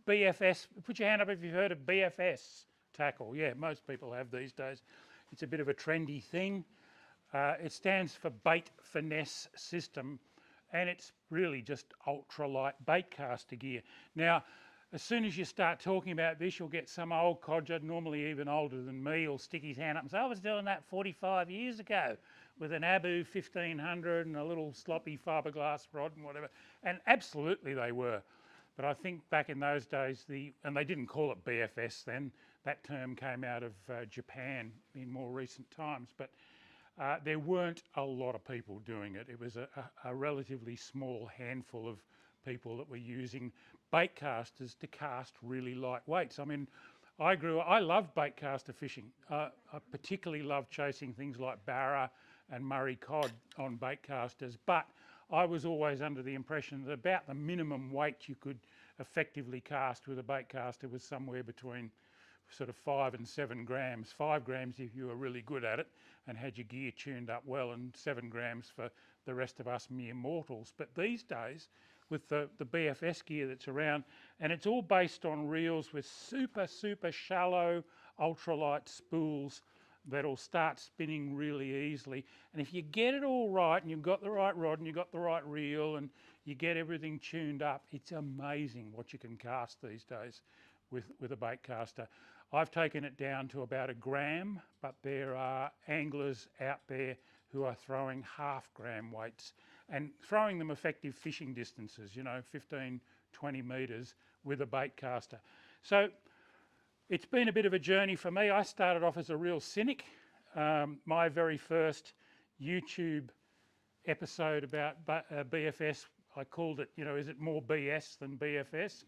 BFS, put your hand up if you've heard of BFS tackle. Yeah, most people have these days. It's a bit of a trendy thing. It stands for Bait Finesse System, and it's really just ultralight bait caster gear. Now, as soon as you start talking about this, you'll get some old codger, normally even older than me, will stick his hand up and say, I was doing that 45 years ago with an Abu 1500 and a little sloppy fiberglass rod and whatever. And absolutely they were. But I think back in those days, and they didn't call it BFS then, that term came out of Japan in more recent times. But there weren't a lot of people doing it. It was a relatively small handful of people that were using bait casters to cast really light weights. I mean, I love bait caster fishing. I particularly love chasing things like barra and Murray cod on bait casters, but I was always under the impression that about the minimum weight you could effectively cast with a bait caster was somewhere between sort of 5 and 7 grams. 5 grams if you were really good at it and had your gear tuned up well, and 7 grams for the rest of us mere mortals. But these days, with the BFS gear that's around, and it's all based on reels with super, super shallow ultralight spools that'll start spinning really easily. And if you get it all right and you've got the right rod and you've got the right reel and you get everything tuned up, it's amazing what you can cast these days with a bait caster. I've taken it down to about 1 gram, but there are anglers out there who are throwing half-gram weights and throwing them effective fishing distances, 15, 20 metres with a bait caster. So it's been a bit of a journey for me. I started off as a real cynic. My very first YouTube episode about BFS, I called it, is it more BS than BFS?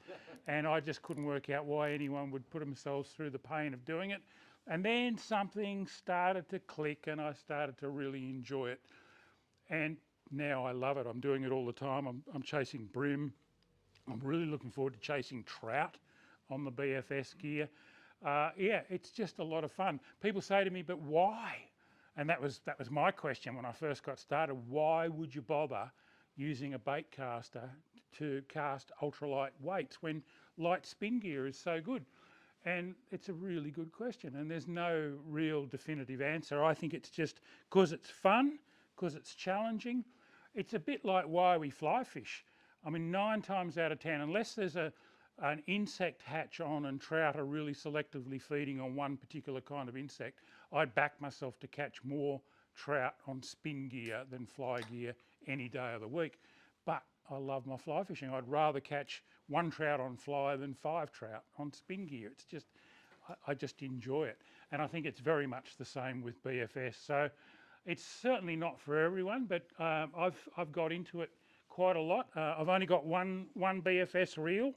And I just couldn't work out why anyone would put themselves through the pain of doing it. And then something started to click and I started to really enjoy it. And now I love it. I'm doing it all the time. I'm chasing bream. I'm really looking forward to chasing trout on the BFS gear. Yeah, it's just a lot of fun. People say to me, but why? And that was my question when I first got started. Why would you bother using a bait caster to cast ultralight weights when light spin gear is so good? And it's a really good question, and there's no real definitive answer. I think it's just because it's fun, because it's challenging. It's a bit like why we fly fish. I mean, 9 times out of 10, unless there's an insect hatch on and trout are really selectively feeding on one particular kind of insect, I'd back myself to catch more trout on spin gear than fly gear any day of the week. But I love my fly fishing. I'd rather catch 1 trout on fly than 5 trout on spin gear. It's just, I just enjoy it. And I think it's very much the same with BFS. So it's certainly not for everyone, but I've got into it quite a lot. I've only got one BFS reel.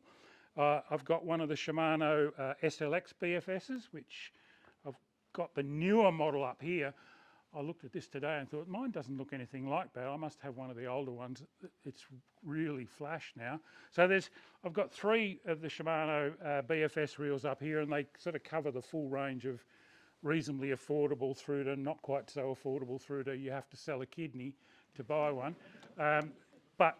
I've got one of the Shimano SLX BFSs, which I've got the newer model up here. I looked at this today and thought, mine doesn't look anything like that. I must have one of the older ones. It's really flash now. So I've got 3 of the Shimano BFS reels up here, and they sort of cover the full range of reasonably affordable through to not quite so affordable through to you have to sell a kidney to buy one. But,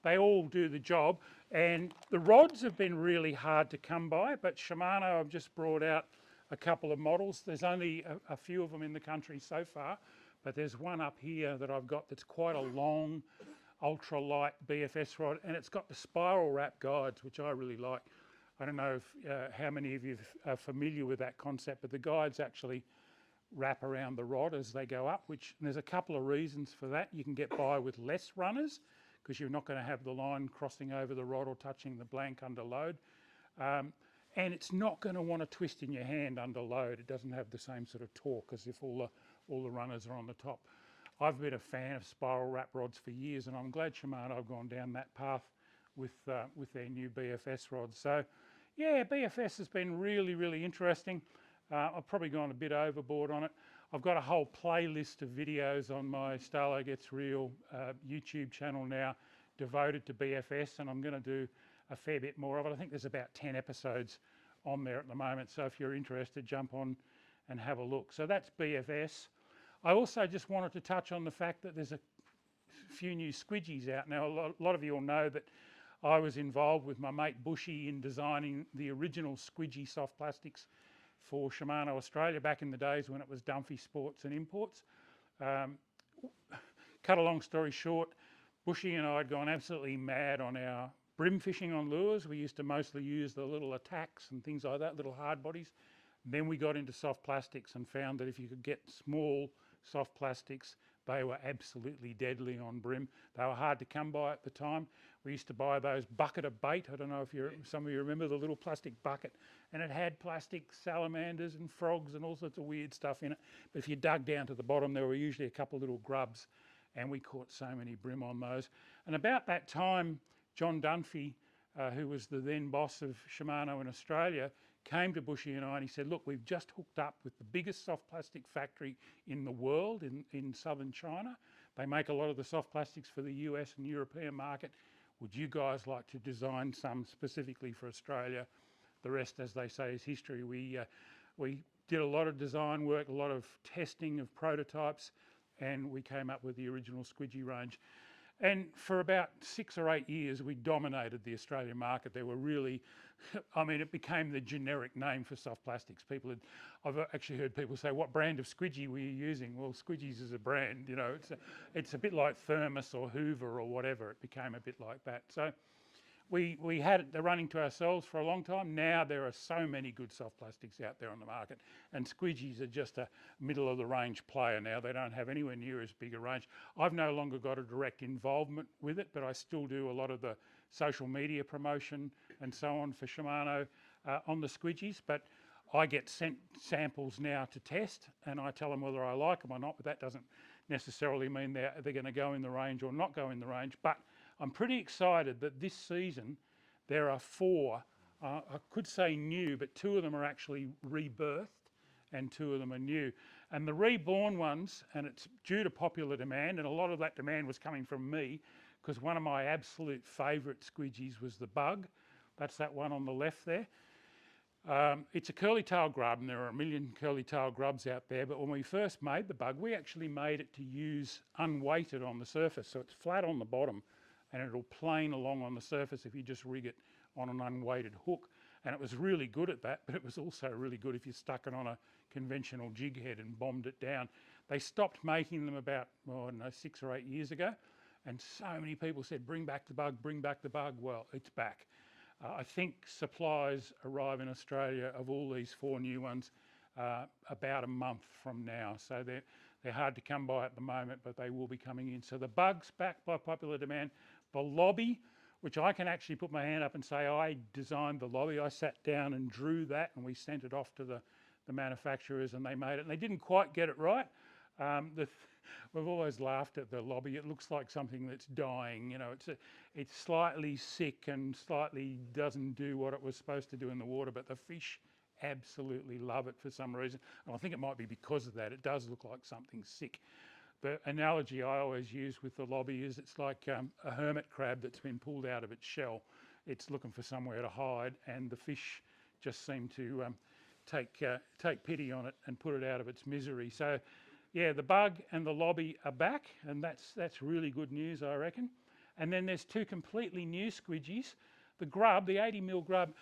they all do the job. And the rods have been really hard to come by, but Shimano have just brought out a couple of models. There's only a few of them in the country so far, but there's one up here that I've got that's quite a long, ultralight BFS rod, and it's got the spiral wrap guides, which I really like. I don't know how many of you are familiar with that concept, but the guides actually wrap around the rod as they go up, and there's a couple of reasons for that. You can get by with less runners because you're not going to have the line crossing over the rod or touching the blank under load. And it's not going to want to twist in your hand under load. It doesn't have the same sort of torque as if all the runners are on the top. I've been a fan of spiral wrap rods for years, and I'm glad Shimano have gone down that path with their new BFS rods. So, yeah, BFS has been really, really interesting. I've probably gone a bit overboard on it. I've got a whole playlist of videos on my Starlo Gets Real YouTube channel now devoted to BFS, and I'm going to do a fair bit more of it. I think there's about 10 episodes on there at the moment, so if you're interested, jump on and have a look. So that's BFS. I also just wanted to touch on the fact that there's a few new Squidgies out now. A lot of you will know that I was involved with my mate Bushy in designing the original Squidgy soft plastics for Shimano Australia back in the days when it was Dunphy Sports and Imports. Cut a long story short, Bushy and I had gone absolutely mad on our brim fishing on lures. We used to mostly use the little attacks and things like that, little hard bodies. Then we got into soft plastics and found that if you could get small soft plastics, they were absolutely deadly on brim. They were hard to come by at the time. We used to buy those bucket of bait. I don't know if some of you remember the little plastic bucket, and it had plastic salamanders and frogs and all sorts of weird stuff in it. But if you dug down to the bottom, there were usually a couple of little grubs, and we caught so many brim on those. And about that time, John Dunphy, who was the then boss of Shimano in Australia, came to Bushy and I and he said, look, we've just hooked up with the biggest soft plastic factory in the world in southern China. They make a lot of the soft plastics for the US and European market. Would you guys like to design some specifically for Australia? The rest, as they say, is history. We did a lot of design work, a lot of testing of prototypes, and we came up with the original Squidgy range. And for about 6 or 8 years, we dominated the Australian market. There were really, I mean, it became the generic name for soft plastics. I've actually heard people say, what brand of Squidgy were you using? Well, Squidgies is a brand, you know, it's a bit like Thermos or Hoover or whatever. It became a bit like that. So we had it running to ourselves for a long time. Now there are so many good soft plastics out there on the market, and Squidgies are just a middle of the range player now. They don't have anywhere near as big a range. I've no longer got a direct involvement with it, but I still do a lot of the social media promotion and so on for Shimano on the Squidgies. But I get sent samples now to test, and I tell them whether I like them or not, but that doesn't necessarily mean they're going to go in the range or not go in the range. But I'm pretty excited that this season there are 4, I could say new, but 2 of them are actually rebirthed and 2 of them are new. And the reborn ones, and it's due to popular demand, and a lot of that demand was coming from me, because one of my absolute favourite Squidgies was the bug. That's that one on the left there. It's a curly tail grub, and there are a million curly tail grubs out there, but when we first made the bug, we actually made it to use unweighted on the surface, so it's flat on the bottom and it'll plane along on the surface if you just rig it on an unweighted hook. And it was really good at that, but it was also really good if you stuck it on a conventional jig head and bombed it down. They stopped making them about, well, I don't know, 6 or 8 years ago, and so many people said, bring back the bug, bring back the bug. Well, it's back. I think supplies arrive in Australia of all these 4 new ones about a month from now. So they're hard to come by at the moment, but they will be coming in. So the bug's back by popular demand. The lobby, which I can actually put my hand up and say I designed the lobby. I sat down and drew that, and we sent it off to the manufacturers, and they made it. And they didn't quite get it right. We've always laughed at the lobby. It looks like something that's dying. You know, it's slightly sick and slightly doesn't do what it was supposed to do in the water, but the fish absolutely love it for some reason. And I think it might be because of that. It does look like something sick. The analogy I always use with the lobby is it's like a hermit crab that's been pulled out of its shell. It's looking for somewhere to hide, and the fish just seem to take pity on it and put it out of its misery. So yeah, the bug and the lobby are back, and that's really good news, I reckon. And then there's 2 completely new Squidgies. The grub, the 80mm grub,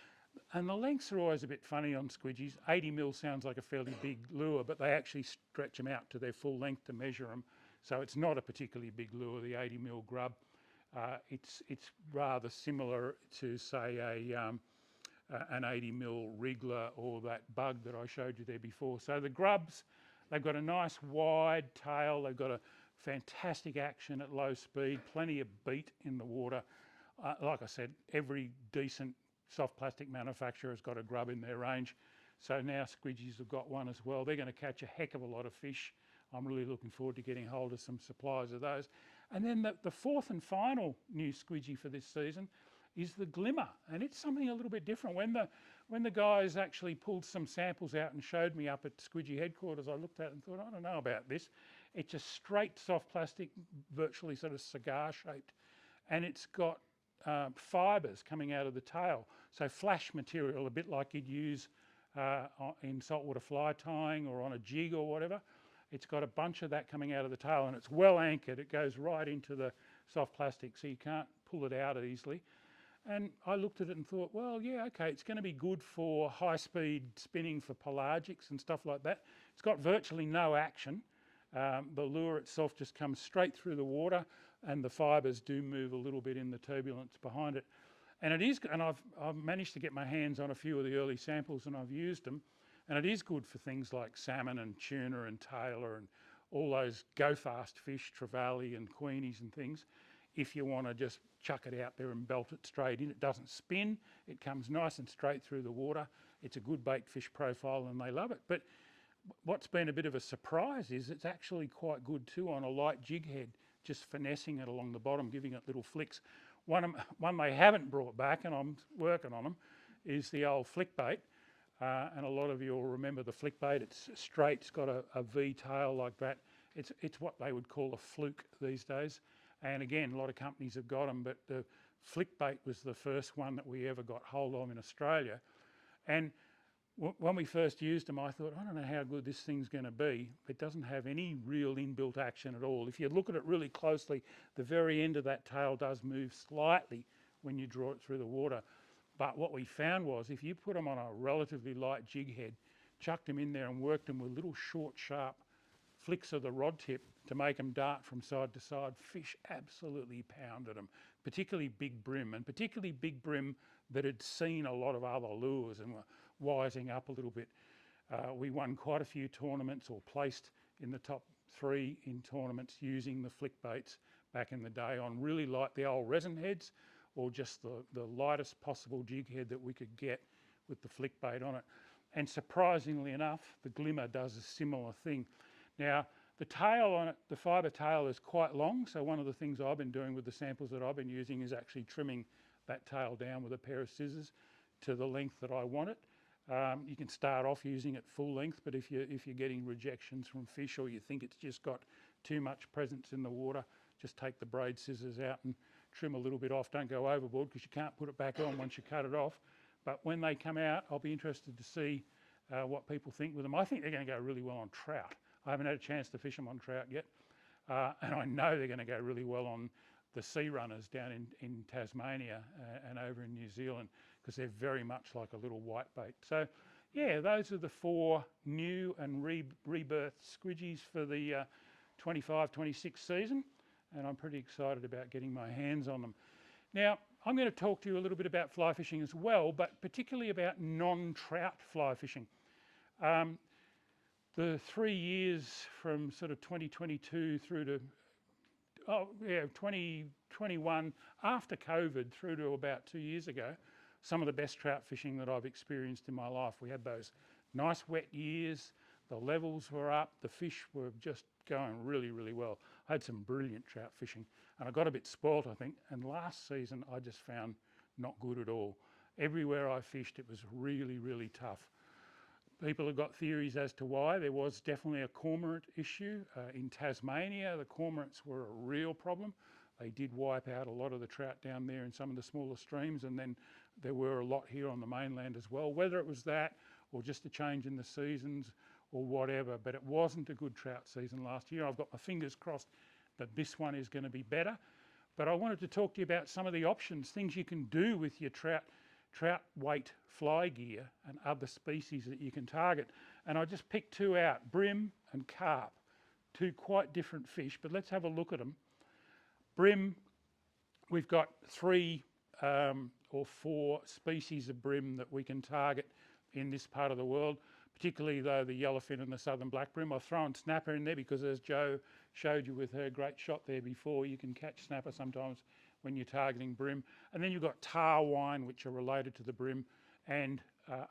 and the lengths are always a bit funny on Squidgies. 80mm sounds like a fairly big lure, but they actually stretch them out to their full length to measure them. So it's not a particularly big lure, the 80mm grub. It's rather similar to, say, an 80mm wriggler or that bug that I showed you there before. So the grubs, they've got a nice wide tail, they've got a fantastic action at low speed, plenty of beat in the water. Like I said, every decent soft plastic manufacturer has got a grub in their range. So now Squidgies have got one as well. They're going to catch a heck of a lot of fish. I'm really looking forward to getting hold of some supplies of those. And then the 4th and final new Squidgy for this season is the Glimmer, and it's something a little bit different. When the guys actually pulled some samples out and showed me up at Squidgy headquarters, I looked at it and thought, I don't know about this. It's a straight soft plastic, virtually sort of cigar shaped, and it's got fibres coming out of the tail, so flash material, a bit like you'd use in saltwater fly tying or on a jig or whatever. It's got a bunch of that coming out of the tail, and it's well anchored. It goes right into the soft plastic, so you can't pull it out easily. And I looked at it and thought, well, yeah, okay, it's going to be good for high-speed spinning for pelagics and stuff like that. It's got virtually no action. The lure itself just comes straight through the water, and the fibres do move a little bit in the turbulence behind it. And it is, and I've managed to get my hands on a few of the early samples, and I've used them, and it is good for things like salmon and tuna and tailor and all those go-fast fish, trevally and queenies and things. If you want to just chuck it out there and belt it straight in, it doesn't spin, it comes nice and straight through the water. It's a good bait fish profile and they love it. But what's been a bit of a surprise is it's actually quite good too on a light jig head, just finessing it along the bottom, giving it little flicks. One they haven't brought back, and I'm working on them, is the old flick bait. And a lot of you will remember the flick bait. It's straight, it's got a V tail like that. It's what they would call a fluke these days. And again, a lot of companies have got them, but the flick bait was the first one that we ever got hold of in Australia. And when we first used them, I thought, I don't know how good this thing's going to be. It doesn't have any real inbuilt action at all. If you look at it really closely, the very end of that tail does move slightly when you draw it through the water. But what we found was if you put them on a relatively light jig head, chucked them in there and worked them with little short, sharp flicks of the rod tip to make them dart from side to side, fish absolutely pounded them, particularly big bream, and particularly big bream that had seen a lot of other lures and were wising up a little bit. We won quite a few tournaments or placed in the top 3 in tournaments using the flick baits back in the day on really light, the old resin heads, or just the lightest possible jig head that we could get with the flick bait on it. And surprisingly enough, the Glimmer does a similar thing. Now, the tail on it, the fibre tail is quite long, so one of the things I've been doing with the samples that I've been using is actually trimming that tail down with a pair of scissors to the length that I want it. You can start off using it full length, but if you're getting rejections from fish or you think it's just got too much presence in the water, just take the braid scissors out and trim a little bit off. Don't go overboard because you can't put it back on once you cut it off. But when they come out, I'll be interested to see what people think with them. I think they're going to go really well on trout. I haven't had a chance to fish them on trout yet, and I know they're going to go really well on the sea runners down in Tasmania and over in New Zealand, because they're very much like a little whitebait. So yeah, those are the 4 new and rebirthed squidgies for the 25-26 season, and I'm pretty excited about getting my hands on them. Now, I'm going to talk to you a little bit about fly fishing as well, but particularly about non-trout fly fishing. The 3 years from sort of 2022 through to 2021 after COVID through to about 2 years ago, some of the best trout fishing that I've experienced in my life. We had those nice wet years, the levels were up, the fish were just going really, really well. I had some brilliant trout fishing, and I got a bit spoilt, I think, and last season I just found not good at all. Everywhere I fished it was really, really tough. People have got theories as to why. There was definitely a cormorant issue. In Tasmania, the cormorants were a real problem. They did wipe out a lot of the trout down there in some of the smaller streams, and then there were a lot here on the mainland as well. Whether it was that or just a change in the seasons or whatever, but it wasn't a good trout season last year. I've got my fingers crossed that this one is going to be better. But I wanted to talk to you about some of the options, things you can do with your trout weight fly gear and other species that you can target. And I just picked 2 out, bream and carp, 2 quite different fish, but let's have a look at them. Bream, we've got 3 or 4 species of bream that we can target in this part of the world, particularly though the yellowfin and the southern black bream. I've thrown snapper in there because, as Jo showed you with her great shot there before, you can catch snapper sometimes when you're targeting bream. And then you've got tarwine, which are related to the bream, and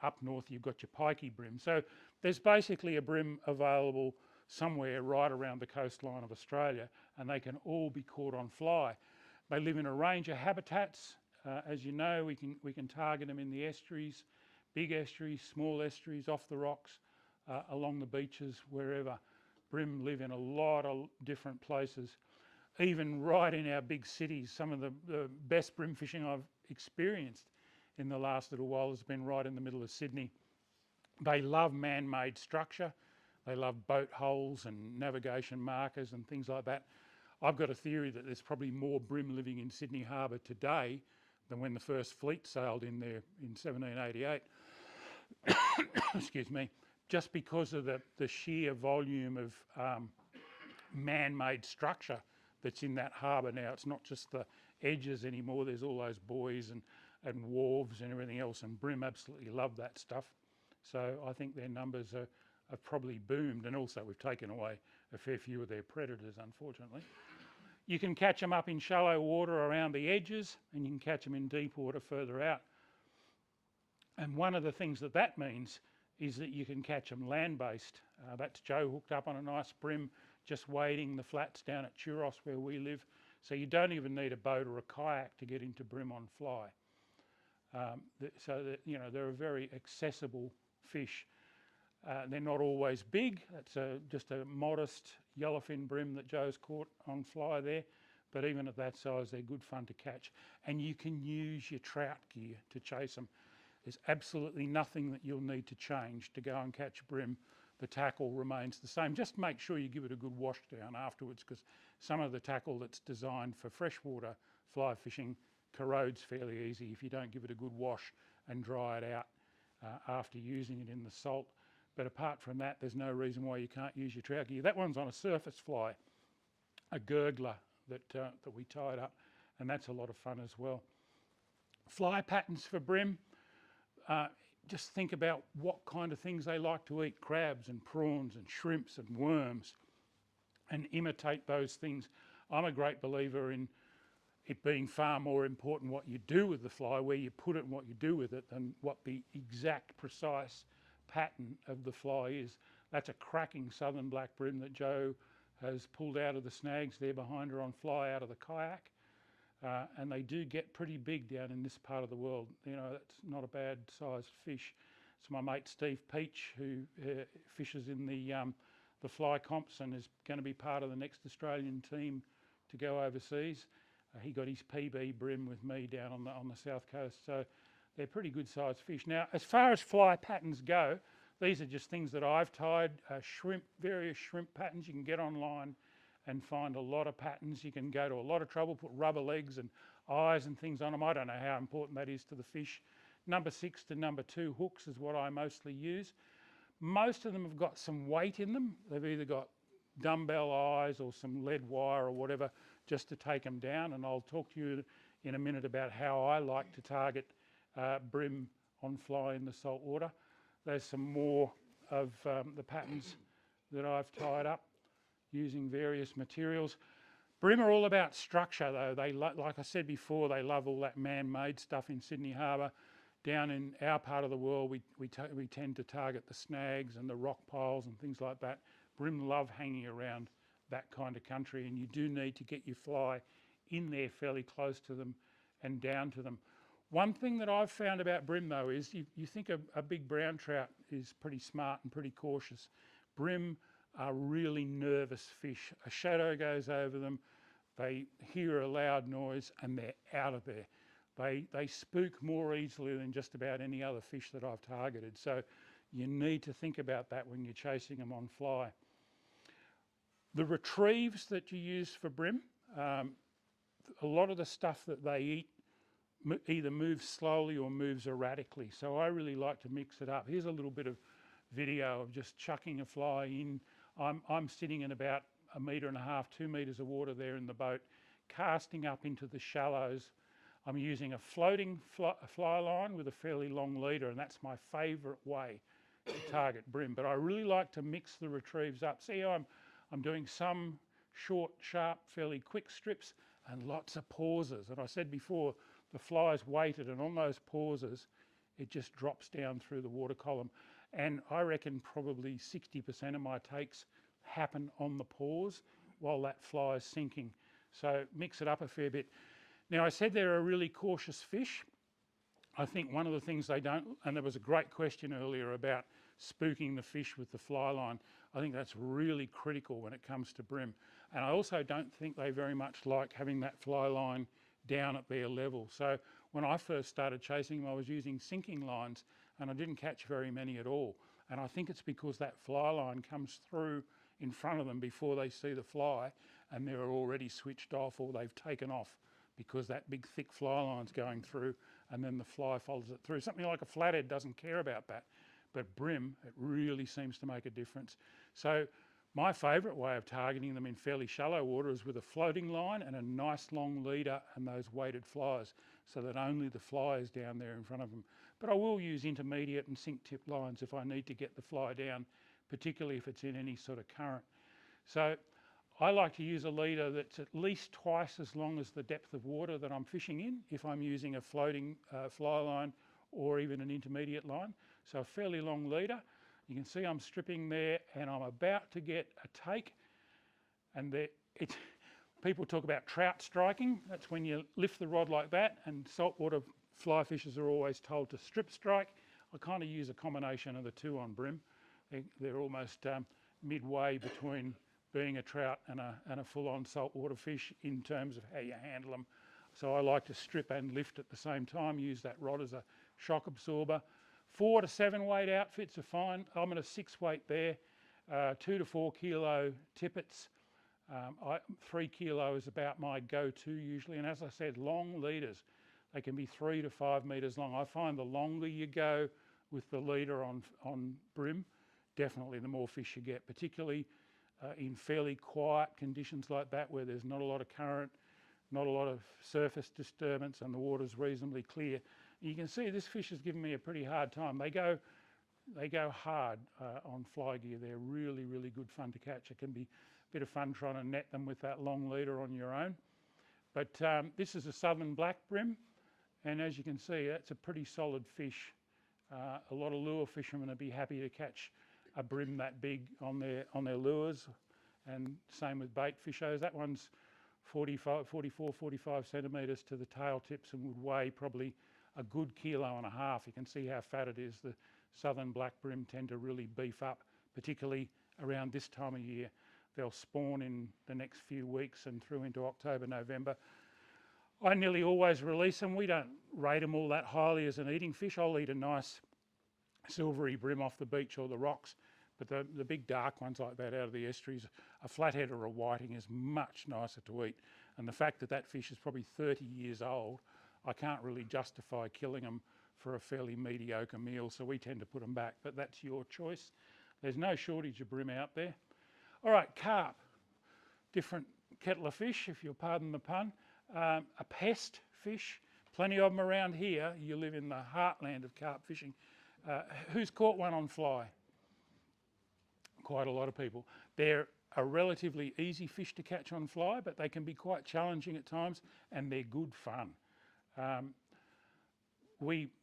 up north you've got your pikey bream. So there's basically a bream available somewhere right around the coastline of Australia, and they can all be caught on fly. They live in a range of habitats. As you know, we can target them in the estuaries, big estuaries, small estuaries, off the rocks, along the beaches, wherever. Bream live in a lot of different places. Even right in our big cities, some of the best bream fishing I've experienced in the last little while has been right in the middle of Sydney. They love man-made structure. They love boat holes and navigation markers and things like that. I've got a theory that there's probably more bream living in Sydney Harbour today than when the first fleet sailed in there in 1788. Excuse me, just because of the sheer volume of man-made structure that's in that harbour now. It's not just the edges anymore. There's all those buoys and wharves and everything else, and bream absolutely love that stuff. So I think their numbers have probably boomed, and also we've taken away a fair few of their predators, unfortunately. You can catch them up in shallow water around the edges, and you can catch them in deep water further out. And one of the things that means is that you can catch them land-based. That's Joe hooked up on a nice bream, just wading the flats down at Churros where we live. So you don't even need a boat or a kayak to get into bream on fly. So that, you know, they're a very accessible fish. They're not always big. That's just a modest yellowfin bream that Joe's caught on fly there. But even at that size, they're good fun to catch. And you can use your trout gear to chase them. There's absolutely nothing that you'll need to change to go and catch bream. The tackle remains the same. Just make sure you give it a good wash down afterwards, because some of the tackle that's designed for freshwater fly fishing corrodes fairly easy if you don't give it a good wash and dry it out after using it in the salt. But apart from that, there's no reason why you can't use your trout gear. That one's on a surface fly, a gurgler that we tied up, and that's a lot of fun as well. Fly patterns for bream. Just think about what kind of things they like to eat: crabs and prawns and shrimps and worms, and imitate those things. I'm a great believer in it being far more important what you do with the fly, where you put it and what you do with it, than what the exact precise pattern of the fly is. That's a cracking southern black bream that Joe has pulled out of the snags there behind her on fly out of the kayak. And they do get pretty big down in this part of the world. You know, that's not a bad sized fish. It's my mate Steve Peach, who fishes in the fly comps and is going to be part of the next Australian team to go overseas. He got his PB bream with me down on the south coast, so they're pretty good sized fish. Now, as far as fly patterns go, these are just things that I've tied. Shrimp, various shrimp patterns. You can get online and find a lot of patterns. You can go to a lot of trouble, put rubber legs and eyes and things on them. I don't know how important that is to the fish. Number 6 to number 2 hooks is what I mostly use. Most of them have got some weight in them. They've either got dumbbell eyes or some lead wire or whatever, just to take them down. And I'll talk to you in a minute about how I like to target bream on fly in the salt water. There's some more of the patterns that I've tied up using various materials. Bream are all about structure though. They like I said before, they love all that man-made stuff in Sydney Harbour. Down in our part of the world, we tend to target the snags and the rock piles and things like that. Bream love hanging around that kind of country, and you do need to get your fly in there fairly close to them and down to them. One thing that I've found about bream though is you think a big brown trout is pretty smart and pretty cautious. Bream are really nervous fish. A shadow goes over them, they hear a loud noise and they're out of there. They spook more easily than just about any other fish that I've targeted. So you need to think about that when you're chasing them on fly. The retrieves that you use for bream, a lot of the stuff that they eat either moves slowly or moves erratically. So I really like to mix it up. Here's a little bit of video of just chucking a fly in. I'm sitting in about 1.5 metres, 2 metres of water there in the boat, casting up into the shallows. I'm using a floating fly line with a fairly long leader, and that's my favourite way to target bream. But I really like to mix the retrieves up. See how I'm doing some short, sharp, fairly quick strips and lots of pauses. And I said before, the fly's weighted, and on those pauses, it just drops down through the water column. And I reckon probably 60% of my takes happen on the pause while that fly is sinking. So mix it up a fair bit. Now, I said they're a really cautious fish. I think one of the things they don't, and there was a great question earlier about spooking the fish with the fly line. I think that's really critical when it comes to bream. And I also don't think they very much like having that fly line down at their level. So when I first started chasing them, I was using sinking lines, and I didn't catch very many at all. And I think it's because that fly line comes through in front of them before they see the fly, and they're already switched off or they've taken off because that big thick fly line's going through and then the fly follows it through. Something like a flathead doesn't care about that, but bream, it really seems to make a difference. So my favourite way of targeting them in fairly shallow water is with a floating line and a nice long leader and those weighted flies, so that only the fly is down there in front of them. But I will use intermediate and sink tip lines if I need to get the fly down, particularly if it's in any sort of current. So I like to use a leader that's at least twice as long as the depth of water that I'm fishing in, if I'm using a floating fly line or even an intermediate line. So a fairly long leader. You can see I'm stripping there and I'm about to get a take. And people talk about trout striking. That's when you lift the rod like that, and saltwater fly fishers are always told to strip strike. I kind of use a combination of the two on bream. They're almost midway between being a trout and a full-on saltwater fish in terms of how you handle them. So I like to strip and lift at the same time, use that rod as a shock absorber. 4 to 7 weight outfits are fine. I'm at a 6 weight there, 2 to 4 kilo tippets. 3 kilo is about my go-to usually, and as I said, long leaders. They can be 3 to 5 metres long. I find the longer you go with the leader on bream, definitely the more fish you get, particularly in fairly quiet conditions like that, where there's not a lot of current, not a lot of surface disturbance, and the water's reasonably clear. You can see this fish has given me a pretty hard time. They go hard on fly gear. They're really, really good fun to catch. It can be a bit of fun trying to net them with that long leader on your own. But this is a southern black bream, and as you can see, that's a pretty solid fish. A lot of lure fishermen would be happy to catch a bream that big on their lures, and same with bait fishers. That one's 44, 45 centimetres to the tail tips and would weigh probably a good 1.5 kilos. You can see how fat it is. The southern black bream tend to really beef up, particularly around this time of year. They'll spawn in the next few weeks and through into October, November. I nearly always release them. We don't rate them all that highly as an eating fish. I'll eat a nice silvery bream off the beach or the rocks, but the big dark ones like that out of the estuaries, a flathead or a whiting is much nicer to eat. And the fact that that fish is probably 30 years old, I can't really justify killing them for a fairly mediocre meal, so we tend to put them back, but that's your choice. There's no shortage of bream out there. All right, carp, different kettle of fish, if you'll pardon the pun. A pest fish, plenty of them around here. You live in the heartland of carp fishing. Who's caught one on fly? Quite a lot of people. They're a relatively easy fish to catch on fly, but they can be quite challenging at times, and they're good fun.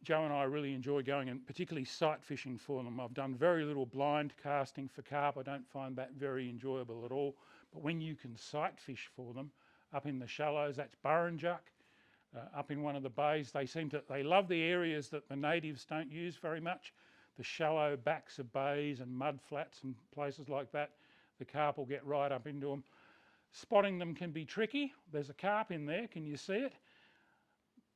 Joe and I really enjoy going and particularly sight fishing for them. I've done very little blind casting for carp. I don't find that very enjoyable at all. But when you can sight fish for them up in the shallows, that's burrinjuck, up in one of the bays, they love the areas that the natives don't use very much. The shallow backs of bays and mud flats and places like that, the carp will get right up into them. Spotting them can be tricky. There's a carp in there, can you see it?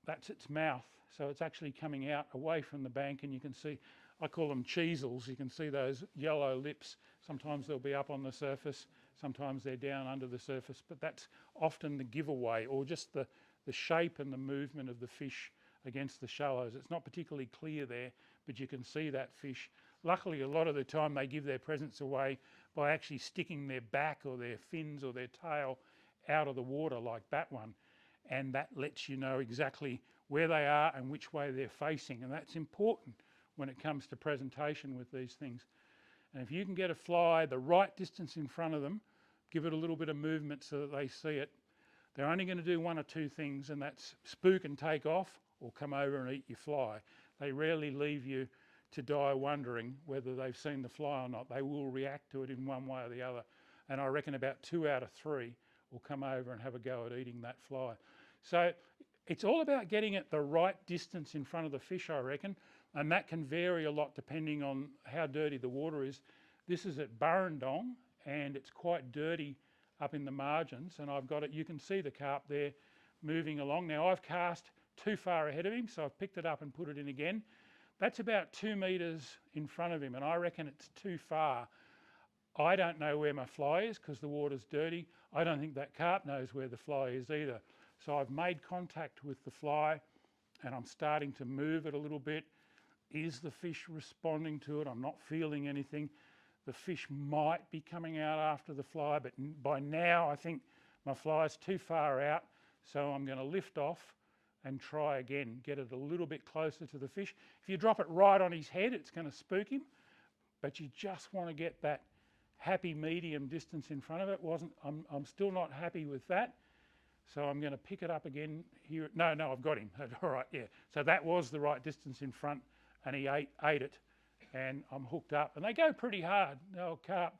That's its mouth, so it's actually coming out away from the bank, and you can see, I call them cheesels. You can see those yellow lips. Sometimes they'll be up on the surface, sometimes they're down under the surface, but that's often the giveaway, or just the shape and the movement of the fish against the shallows. It's not particularly clear there, but you can see that fish. Luckily, a lot of the time they give their presence away by actually sticking their back or their fins or their tail out of the water like that one, and that lets you know exactly where they are and which way they're facing, and that's important when it comes to presentation with these things. And if you can get a fly the right distance in front of them, give it a little bit of movement so that they see it, they're only going to do one or two things, and that's spook and take off or come over and eat your fly. They rarely leave you to die wondering whether they've seen the fly or not. They will react to it in one way or the other, and I reckon about 2 out of 3 will come over and have a go at eating that fly. So it's all about getting it the right distance in front of the fish, I reckon, and that can vary a lot depending on how dirty the water is. This is at Burrendong, and it's quite dirty up in the margins, and I've got it, you can see the carp there moving along. Now I've cast too far ahead of him, so I've picked it up and put it in again. That's about 2 metres in front of him, and I reckon it's too far. I don't know where my fly is because the water's dirty. I don't think that carp knows where the fly is either. So I've made contact with the fly and I'm starting to move it a little bit. Is the fish responding to it? I'm not feeling anything. The fish might be coming out after the fly, but by now I think my fly is too far out, so I'm going to lift off and try again, get it a little bit closer to the fish. If you drop it right on his head, it's going to spook him, but you just want to get that happy medium distance in front of it. I'm still not happy with that, so I'm going to pick it up again here. No, I've got him. All right, yeah. So that was the right distance in front, and he ate it, and I'm hooked up. And they go pretty hard. No carp,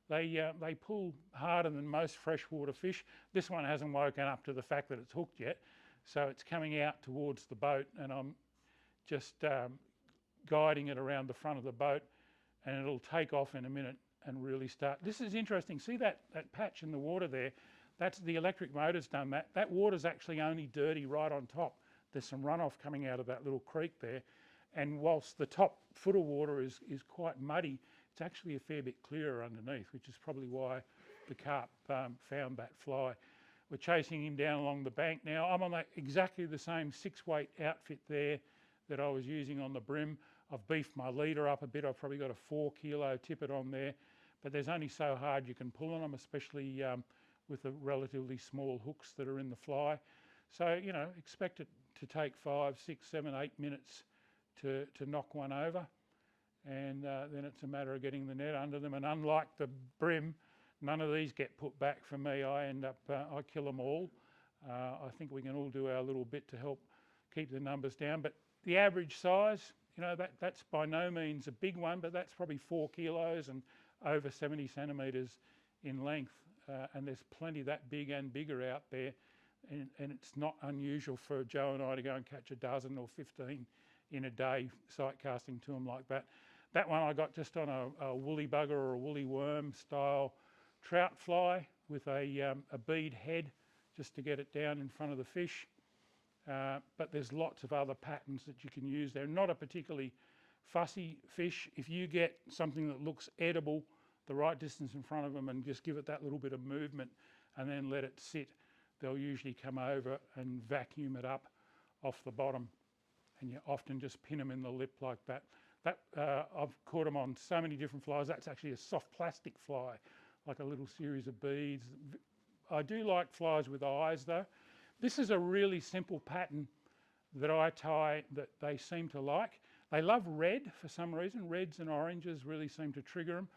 they pull harder than most freshwater fish. This one hasn't woken up to the fact that it's hooked yet, so it's coming out towards the boat, and I'm just guiding it around the front of the boat, and it'll take off in a minute and really start. This is interesting. See that patch in the water there? That's the electric motor's done that. That water's actually only dirty right on top. There's some runoff coming out of that little creek there. And whilst the top foot of water is quite muddy, it's actually a fair bit clearer underneath, which is probably why the carp found that fly. We're chasing him down along the bank now. I'm on exactly the same 6-weight outfit there that I was using on the bream. I've beefed my leader up a bit. I've probably got a 4-kilo tippet on there, but there's only so hard you can pull on them, especially with the relatively small hooks that are in the fly. So, you know, expect it to take 5, 6, 7, 8 minutes to knock one over, and then it's a matter of getting the net under them. And unlike the bream, none of these get put back for me. I kill them all. I think we can all do our little bit to help keep the numbers down. But the average size, you know, that's by no means a big one, but that's probably 4 kilos and over 70 centimetres in length. And there's plenty that big and bigger out there. And it's not unusual for Joe and I to go and catch a dozen or 15 in a day, sight casting to them like that. That one I got just on a woolly bugger or a woolly worm style trout fly with a bead head just to get it down in front of the fish. But there's lots of other patterns that you can use. They're not a particularly fussy fish. If you get something that looks edible, the right distance in front of them, and just give it that little bit of movement and then let it sit, they'll usually come over and vacuum it up off the bottom. And you often just pin them in the lip like that. I've caught them on so many different flies. That's actually a soft plastic fly, like a little series of beads. I do like flies with eyes though. This is a really simple pattern that I tie that they seem to like. They love red for some reason. Reds and oranges really seem to trigger them.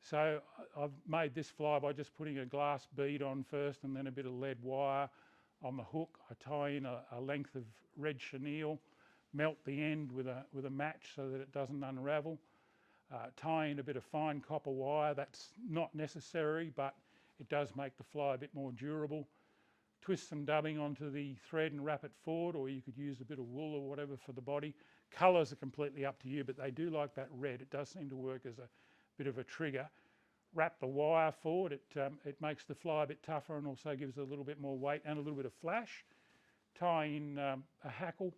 So I've made this fly by just putting a glass bead on first and then a bit of lead wire on the hook. I tie in a length of red chenille, melt the end with a match so that it doesn't unravel. Tie in a bit of fine copper wire. That's not necessary, but it does make the fly a bit more durable. Twist some dubbing onto the thread and wrap it forward, or you could use a bit of wool or whatever for the body. Colours are completely up to you, but they do like that red. It does seem to work as a bit of a trigger. Wrap the wire forward. It makes the fly a bit tougher and also gives it a little bit more weight and a little bit of flash. Tie in a hackle.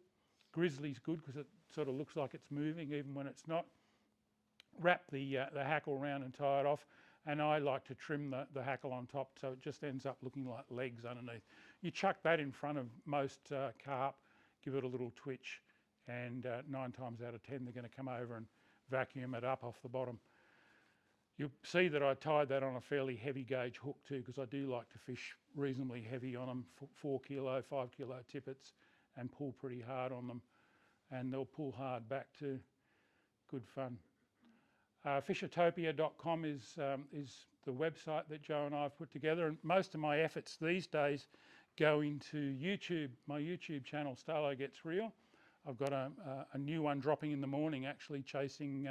Grizzly's good because it sort of looks like it's moving even when it's not. Wrap the hackle around and tie it off. And I like to trim the hackle on top so it just ends up looking like legs underneath. You chuck that in front of most carp, give it a little twitch, and 9 times out of 10 they're going to come over and vacuum it up off the bottom. You'll see that I tied that on a fairly heavy gauge hook too, because I do like to fish reasonably heavy on them, 4 kilo, 5 kilo tippets, and pull pretty hard on them. And they'll pull hard back too. Good fun. Fishatopia.com is the website that Joe and I have put together, and most of my efforts these days go into YouTube, my YouTube channel, Starlo Gets Real. I've got a new one dropping in the morning, actually chasing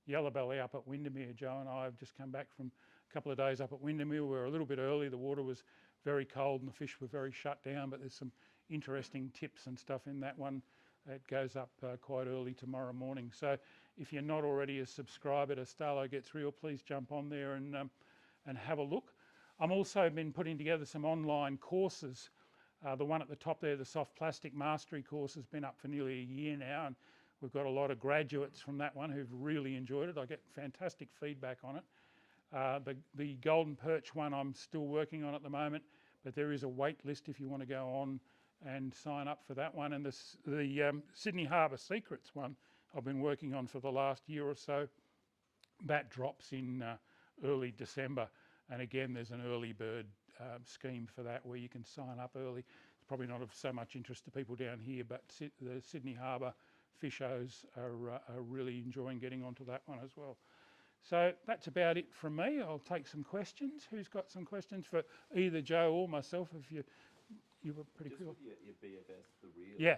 yellow belly up at Windermere. Joe and I have just come back from a couple of days up at Windermere. We were a little bit early, the water was very cold and the fish were very shut down, but there's some interesting tips and stuff in that one. It goes up quite early tomorrow morning. So if you're not already a subscriber to Starlo Gets Real, please jump on there and have a look. I've also been putting together some online courses. The one at the top there, the soft plastic mastery course, has been up for nearly a year now, and we've got a lot of graduates from that one who've really enjoyed it. I get fantastic feedback on it. The golden perch one I'm still working on at the moment, but there is a wait list if you want to go on and sign up for that one. And the Sydney Harbour Secrets one I've been working on for the last year or so. That drops in early December, and again there's an early bird scheme for that where you can sign up early. It's probably not of so much interest to people down here, but the Sydney Harbour fishers are really enjoying getting onto that one as well. So that's about it from me. I'll take some questions. Who's got some questions for either Joe or myself? If you were pretty cool. Just with your BFS, the reels. Yeah.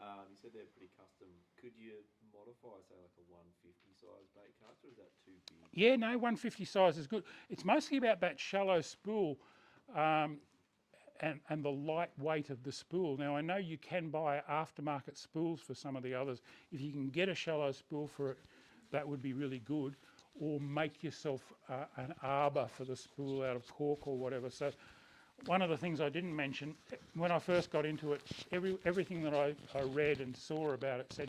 You said they're pretty custom. Could you modify, say, like a 150 size bait caster, or is that too big? Yeah, no, 150 size is good. It's mostly about that shallow spool and the light weight of the spool. Now, I know you can buy aftermarket spools for some of the others. If you can get a shallow spool for it, that would be really good. Or make yourself an arbor for the spool out of cork or whatever. So one of the things I didn't mention, when I first got into it, everything that I read and saw about it said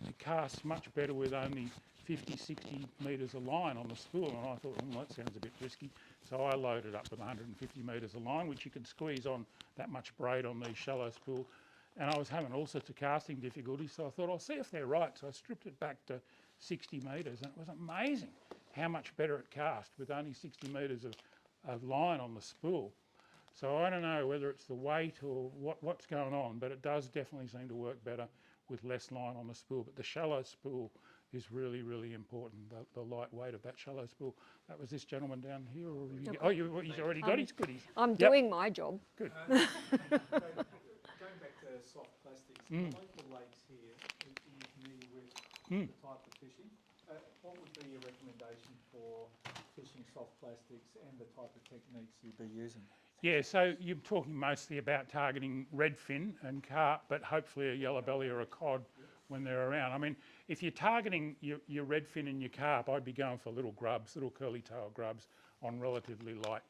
it casts much better with only 50, 60 metres of line on the spool. And I thought, that sounds a bit risky. So I loaded up with 150 metres of line, which you can squeeze on that much braid on these shallow spool. And I was having all sorts of casting difficulties, so I thought, I'll see if they're right. So I stripped it back to 60 metres, and it was amazing how much better it cast with only 60 metres of line on the spool. So I don't know whether it's the weight or what's going on, but it does definitely seem to work better with less line on the spool. But the shallow spool is really, really important, the light weight of that shallow spool. That was this gentleman down here. Or he's already got his goodies. I'm doing my job. Good. Going back to soft plastics, the local lakes here, are you familiar with the type of fishing? What would be your recommendation for fishing soft plastics and the type of techniques you'd be using? Yeah, so you're talking mostly about targeting redfin and carp, but hopefully a yellow belly or a cod when they're around. I mean, if you're targeting your redfin and your carp, I'd be going for little grubs, little curly tail grubs on relatively light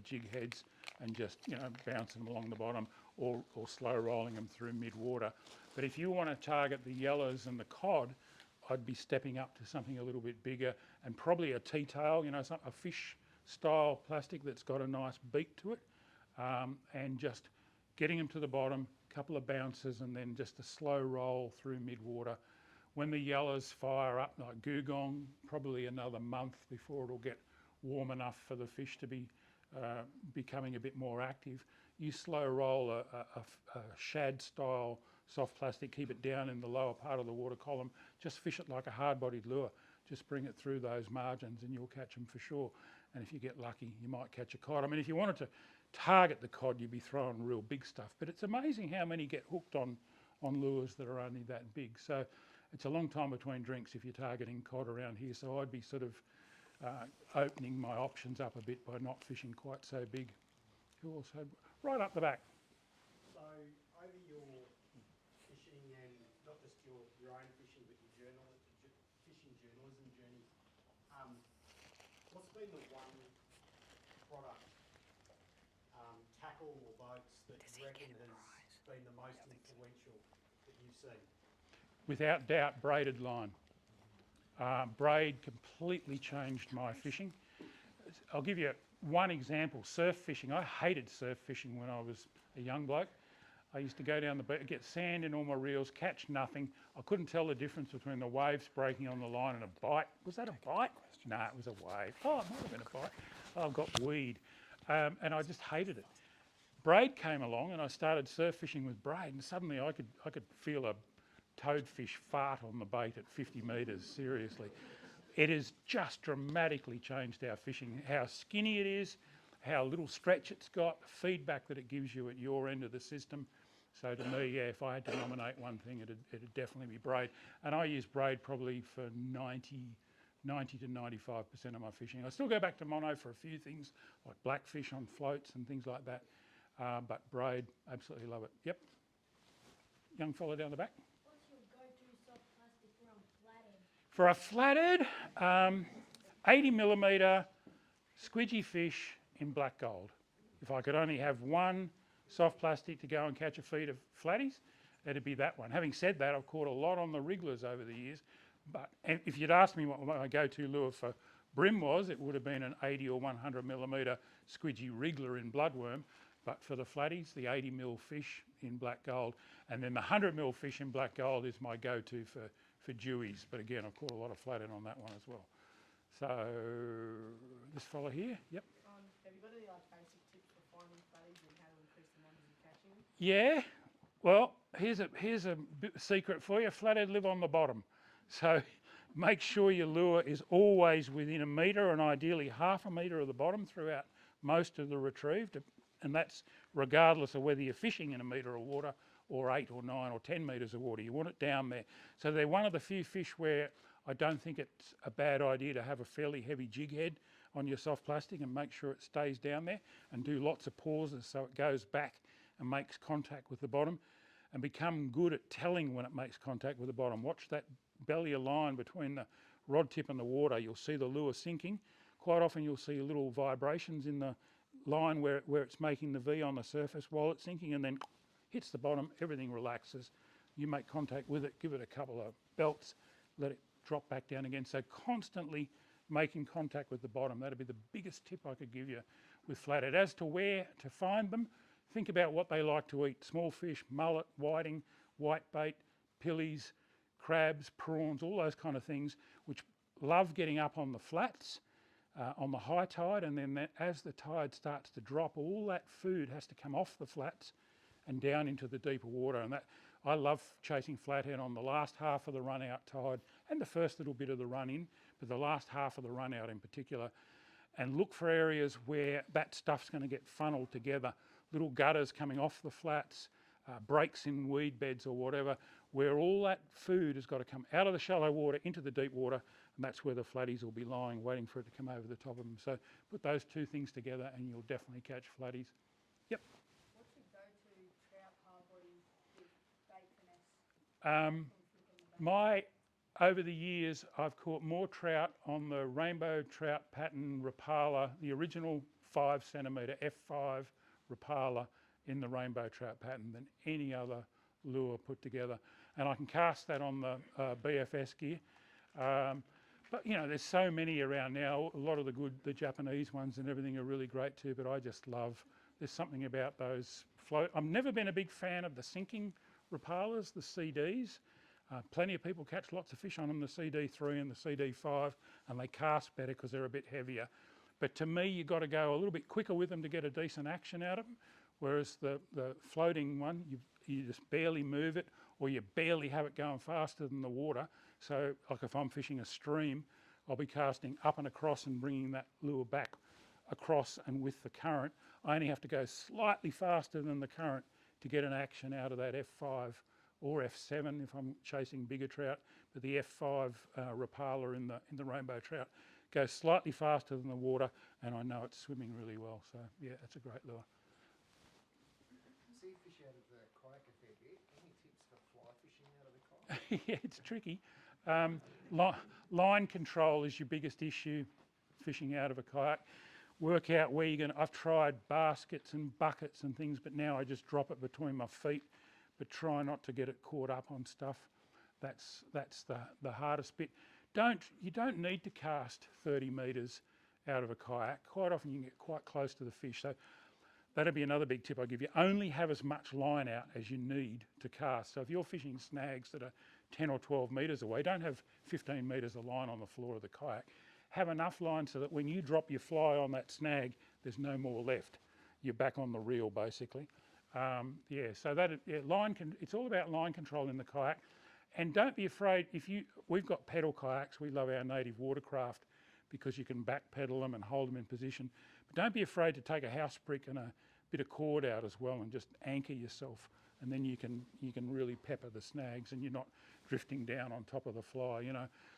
jig heads and just, bouncing them along the bottom or slow rolling them through mid-water. But if you want to target the yellows and the cod, I'd be stepping up to something a little bit bigger and probably a T-tail, a fish-style plastic that's got a nice beak to it, and just getting them to the bottom, couple of bounces, and then just a slow roll through mid-water. When the yellows fire up like googong, probably another month before it'll get warm enough for the fish to be becoming a bit more active. You slow roll a shad-style soft plastic, keep it down in the lower part of the water column, just fish it like a hard-bodied lure. Just bring it through those margins and you'll catch them for sure. And if you get lucky, you might catch a cod. I mean, if you wanted to target the cod, you'd be throwing real big stuff. But it's amazing how many get hooked on lures that are only that big. So it's a long time between drinks if you're targeting cod around here. So I'd be sort of opening my options up a bit by not fishing quite so big. Who else had? Right up the back. So over your fishing and not just your own fishing, but your fishing journalism journey, what's been the one product, tackle or boats that you reckon has been the most influential that you've seen? Without doubt, braided line. Braid completely changed my fishing. I'll give you one example, surf fishing. I hated surf fishing when I was a young bloke. I used to go down the beach, get sand in all my reels, catch nothing. I couldn't tell the difference between the waves breaking on the line and a bite. Was that a bite? No, it was a wave. Oh, it might have been a bite. Oh, I've got weed. And I just hated it. Braid came along and I started surf fishing with braid, and suddenly I could feel a toadfish fart on the bait at 50 metres, seriously. It has just dramatically changed our fishing, how skinny it is, how little stretch it's got, the feedback that it gives you at your end of the system. So to me, yeah, if I had to nominate one thing, it'd definitely be braid. And I use braid probably for 90 to 95% of my fishing. I still go back to mono for a few things, like blackfish on floats and things like that. But braid, absolutely love it. Yep. Young fella down the back. What's your go-to soft plastic For a flathead, 80 millimetre squidgy fish in black gold. If I could only have one soft plastic to go and catch a feed of flatties, it'd be that one. Having said that, I've caught a lot on the wrigglers over the years, but if you'd asked me what my go-to lure for bream was, it would have been an 80 or 100 millimetre squidgy wriggler in bloodworm. But for the flatties, the 80 mil fish in black gold, and then the 100 mil fish in black gold is my go-to for dewies. But again, I've caught a lot of flathead on that one as well. So this fella here, yep. Have you got any basic tips for finding flatties and how to increase the numbers of catching them? Yeah, well, here's a secret for you. Flathead live on the bottom. So make sure your lure is always within a metre and ideally half a metre of the bottom throughout most of the retrieve. And that's regardless of whether you're fishing in a metre of water or 8 or 9 or 10 metres of water. You want it down there. So they're one of the few fish where I don't think it's a bad idea to have a fairly heavy jig head on your soft plastic and make sure it stays down there, and do lots of pauses so it goes back and makes contact with the bottom, and become good at telling when it makes contact with the bottom. Watch that belly of line between the rod tip and the water. You'll see the lure sinking. Quite often you'll see little vibrations in the line where it's making the V on the surface while it's sinking, and then hits the bottom, everything relaxes. You make contact with it, give it a couple of belts, let it drop back down again. So constantly making contact with the bottom. That'd be the biggest tip I could give you with flathead. As to where to find them, think about what they like to eat. Small fish, mullet, whiting, whitebait, pillies, crabs, prawns, all those kind of things, which love getting up on the flats on the high tide, and then as the tide starts to drop, all that food has to come off the flats and down into the deeper water. And that, I love chasing flathead on the last half of the run out tide and the first little bit of the run in, but the last half of the run out in particular, and look for areas where that stuff's going to get funneled together, little gutters coming off the flats, breaks in weed beds or whatever, where all that food has got to come out of the shallow water into the deep water, and that's where the flatties will be lying, waiting for it to come over the top of them. So put those two things together and you'll definitely catch flatties. Yep. What's your go-to trout parboil with bait finesse? Over the years, I've caught more trout on the rainbow trout pattern Rapala, the original 5 centimetre F5 Rapala in the rainbow trout pattern than any other lure put together. And I can cast that on the BFS gear. But you know, there's so many around now. A lot of the Japanese ones and everything are really great too, but I just love, there's something about those float. I've never been a big fan of the sinking Rapalas, the CDs. Plenty of people catch lots of fish on them, the CD3 and the CD5, and they cast better because they're a bit heavier. But to me, you've got to go a little bit quicker with them to get a decent action out of them, whereas the floating one, you just barely move it, or you barely have it going faster than the water. So like if I'm fishing a stream, I'll be casting up and across and bringing that lure back across and with the current. I only have to go slightly faster than the current to get an action out of that F5 or F7 if I'm chasing bigger trout. But the F5 Rapala in the rainbow trout goes slightly faster than the water, and I know it's swimming really well. So yeah, it's a great lure. See fish out of the kayak a fair bit. Any tips for fly fishing out of the kayak? Yeah, it's tricky. Line control is your biggest issue fishing out of a kayak. Work out where you're going to, I've tried baskets and buckets and things, but now I just drop it between my feet, but try not to get it caught up on stuff. That's the hardest bit. You don't need to cast 30 metres out of a kayak. Quite often you can get quite close to the fish. So that'd be another big tip I give you. Only have as much line out as you need to cast. So if you're fishing snags that are 10 or 12 metres away, don't have 15 metres of line on the floor of the kayak. Have enough line so that when you drop your fly on that snag, there's no more left. You're back on the reel basically. So it's all about line control in the kayak. And don't be afraid, we've got pedal kayaks, we love our native watercraft because you can back pedal them and hold them in position. But don't be afraid to take a house brick and a bit of cord out as well and just anchor yourself, and then you can really pepper the snags and you're not drifting down on top of the fly.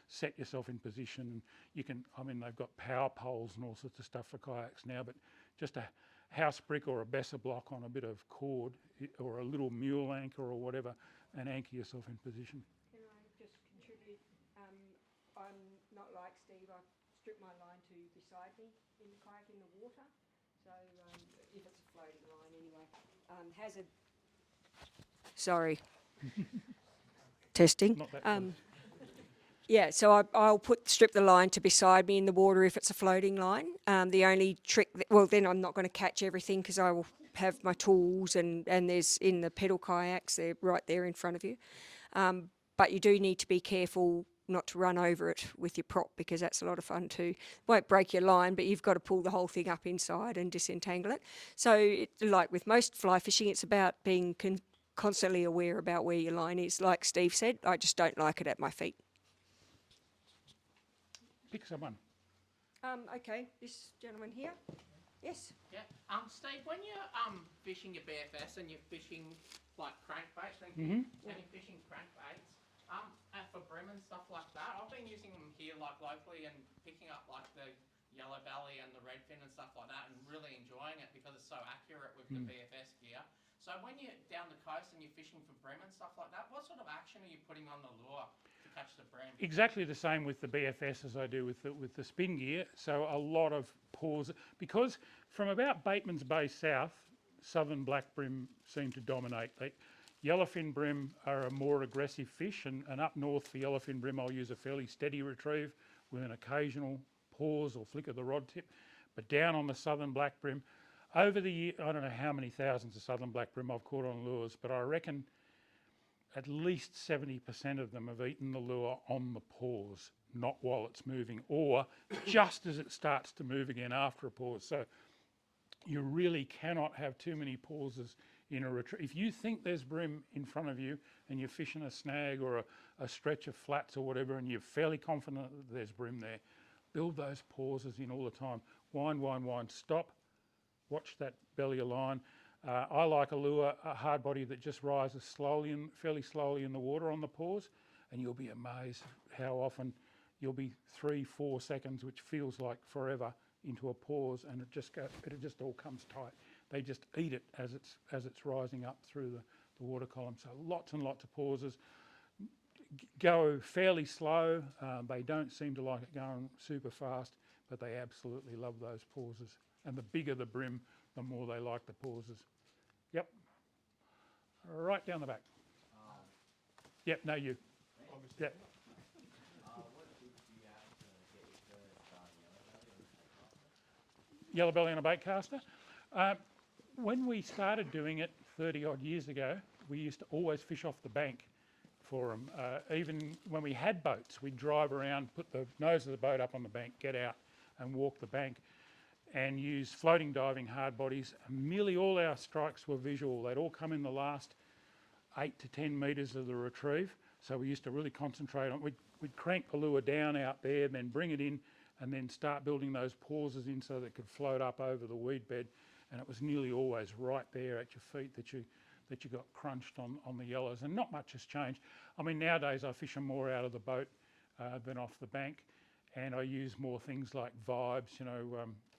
Set yourself in position. They've got power poles and all sorts of stuff for kayaks now, but just a house brick or a Besser block on a bit of cord or a little mule anchor or whatever, and anchor yourself in position. Can I just contribute? I'm not like Steve. I strip my line to beside me in the kayak in the water. So if it's a floating line anyway. Hazard. Sorry. Testing. Not that close. Yeah, so I'll strip the line to beside me in the water if it's a floating line. The only trick, then I'm not going to catch everything because I will have my tools, and there's in the pedal kayaks, they're right there in front of you. But you do need to be careful not to run over it with your prop, because that's a lot of fun too. Won't break your line, but you've got to pull the whole thing up inside and disentangle it. So like with most fly fishing, it's about being constantly aware about where your line is. Like Steve said, I just don't like it at my feet. Pick someone. Okay, this gentleman here. Yes. Yeah. Steve, when you're fishing your BFS and you're fishing like crankbaits and you're fishing crankbaits, for bream and stuff like that, I've been using them here like locally and picking up like the yellow belly and the redfin and stuff like that, and really enjoying it because it's so accurate with the BFS gear. So when you're down the coast and you're fishing for bream and stuff like that, what sort of action are you putting on the lure to catch the bream? Exactly the same with the BFS as I do with the spin gear. So a lot of pause, because from about Bateman's Bay south, southern black bream seem to dominate. Yellowfin bream are a more aggressive fish, and up north for yellowfin bream I'll use a fairly steady retrieve with an occasional pause or flick of the rod tip. But down on the southern black bream, over the year, I don't know how many thousands of southern black bream I've caught on lures, but I reckon at least 70% of them have eaten the lure on the pause, not while it's moving, or just as it starts to move again after a pause. So you really cannot have too many pauses in a retrieve. If you think there's bream in front of you and you're fishing a snag or a stretch of flats or whatever, and you're fairly confident that there's bream there, build those pauses in all the time. Wind, stop, watch that belly of line. I like a hard body that just rises slowly fairly slowly in the water on the pause, and you'll be amazed how often you'll be 3-4 seconds, which feels like forever, into a pause, and it just all comes tight. They just eat it as it's rising up through the water column. So lots and lots of pauses. Go fairly slow. They don't seem to like it going super fast, but they absolutely love those pauses. And the bigger the bream, the more they like the pauses. Yep. Right down the back. Yep, no, you. Yep. Yellow belly on a bait caster. When we started doing it 30 odd years ago, we used to always fish off the bank for them. Even when we had boats, we'd drive around, put the nose of the boat up on the bank, get out and walk the bank, and use floating diving hard bodies. Nearly all our strikes were visual. They'd all come in the last 8 to 10 metres of the retrieve. So we used to really concentrate on, we'd crank the lure down out there, then bring it in, and then start building those pauses in so that it could float up over the weed bed. And it was nearly always right there at your feet that you got crunched on the yellows. And not much has changed. I mean, nowadays I fish them more out of the boat than off the bank. And I use more things like vibes,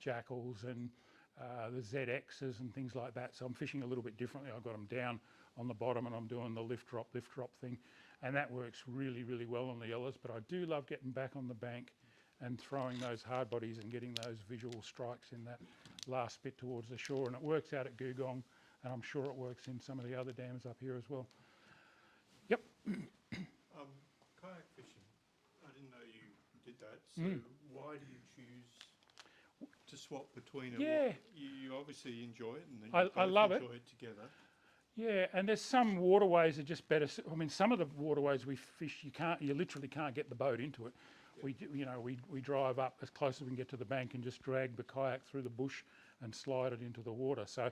jackals and the ZXs and things like that. So I'm fishing a little bit differently. I've got them down on the bottom and I'm doing the lift drop thing. And that works really, really well on the yellows. But I do love getting back on the bank and throwing those hard bodies and getting those visual strikes in that last bit towards the shore. And it works out at Googong, and I'm sure it works in some of the other dams up here as well. Yep. Kayak fishing, I didn't know you did that. So why do you choose to swap between them? Yeah. You obviously enjoy it, and then I love it. enjoy it together. Yeah, and there's some waterways that are just better. I mean, some of the waterways we fish, you literally can't get the boat into it. Yeah. We drive up as close as we can get to the bank and just drag the kayak through the bush and slide it into the water. So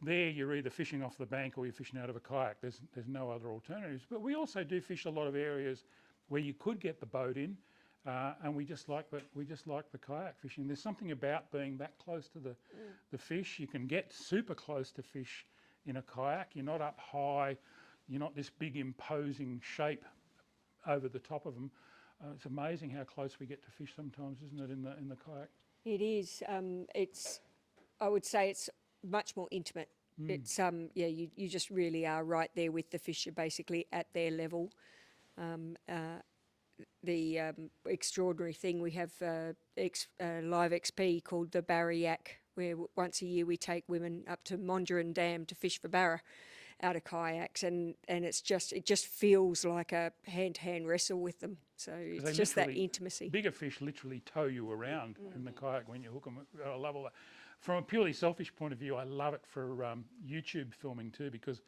there you're either fishing off the bank or you're fishing out of a kayak. There's no other alternatives. But we also do fish a lot of areas where you could get the boat in, and we just like the kayak fishing. There's something about being that close to the fish. You can get super close to fish in a kayak. You're not up high. You're not this big imposing shape over the top of them. It's amazing how close we get to fish sometimes, isn't it, in the kayak? It is. I would say it's much more intimate. It's you just really are right there with the fish. You're basically at their level. The extraordinary thing, we have live XP called the Barra Yak, where once a year we take women up to Mondrian Dam to fish for barra out of kayaks, and it just feels like a hand-to-hand wrestle with them. So it's just that intimacy. Bigger fish literally tow you around in the kayak when you hook them. I love all that. from a purely selfish point of view, I love it for YouTube filming too, because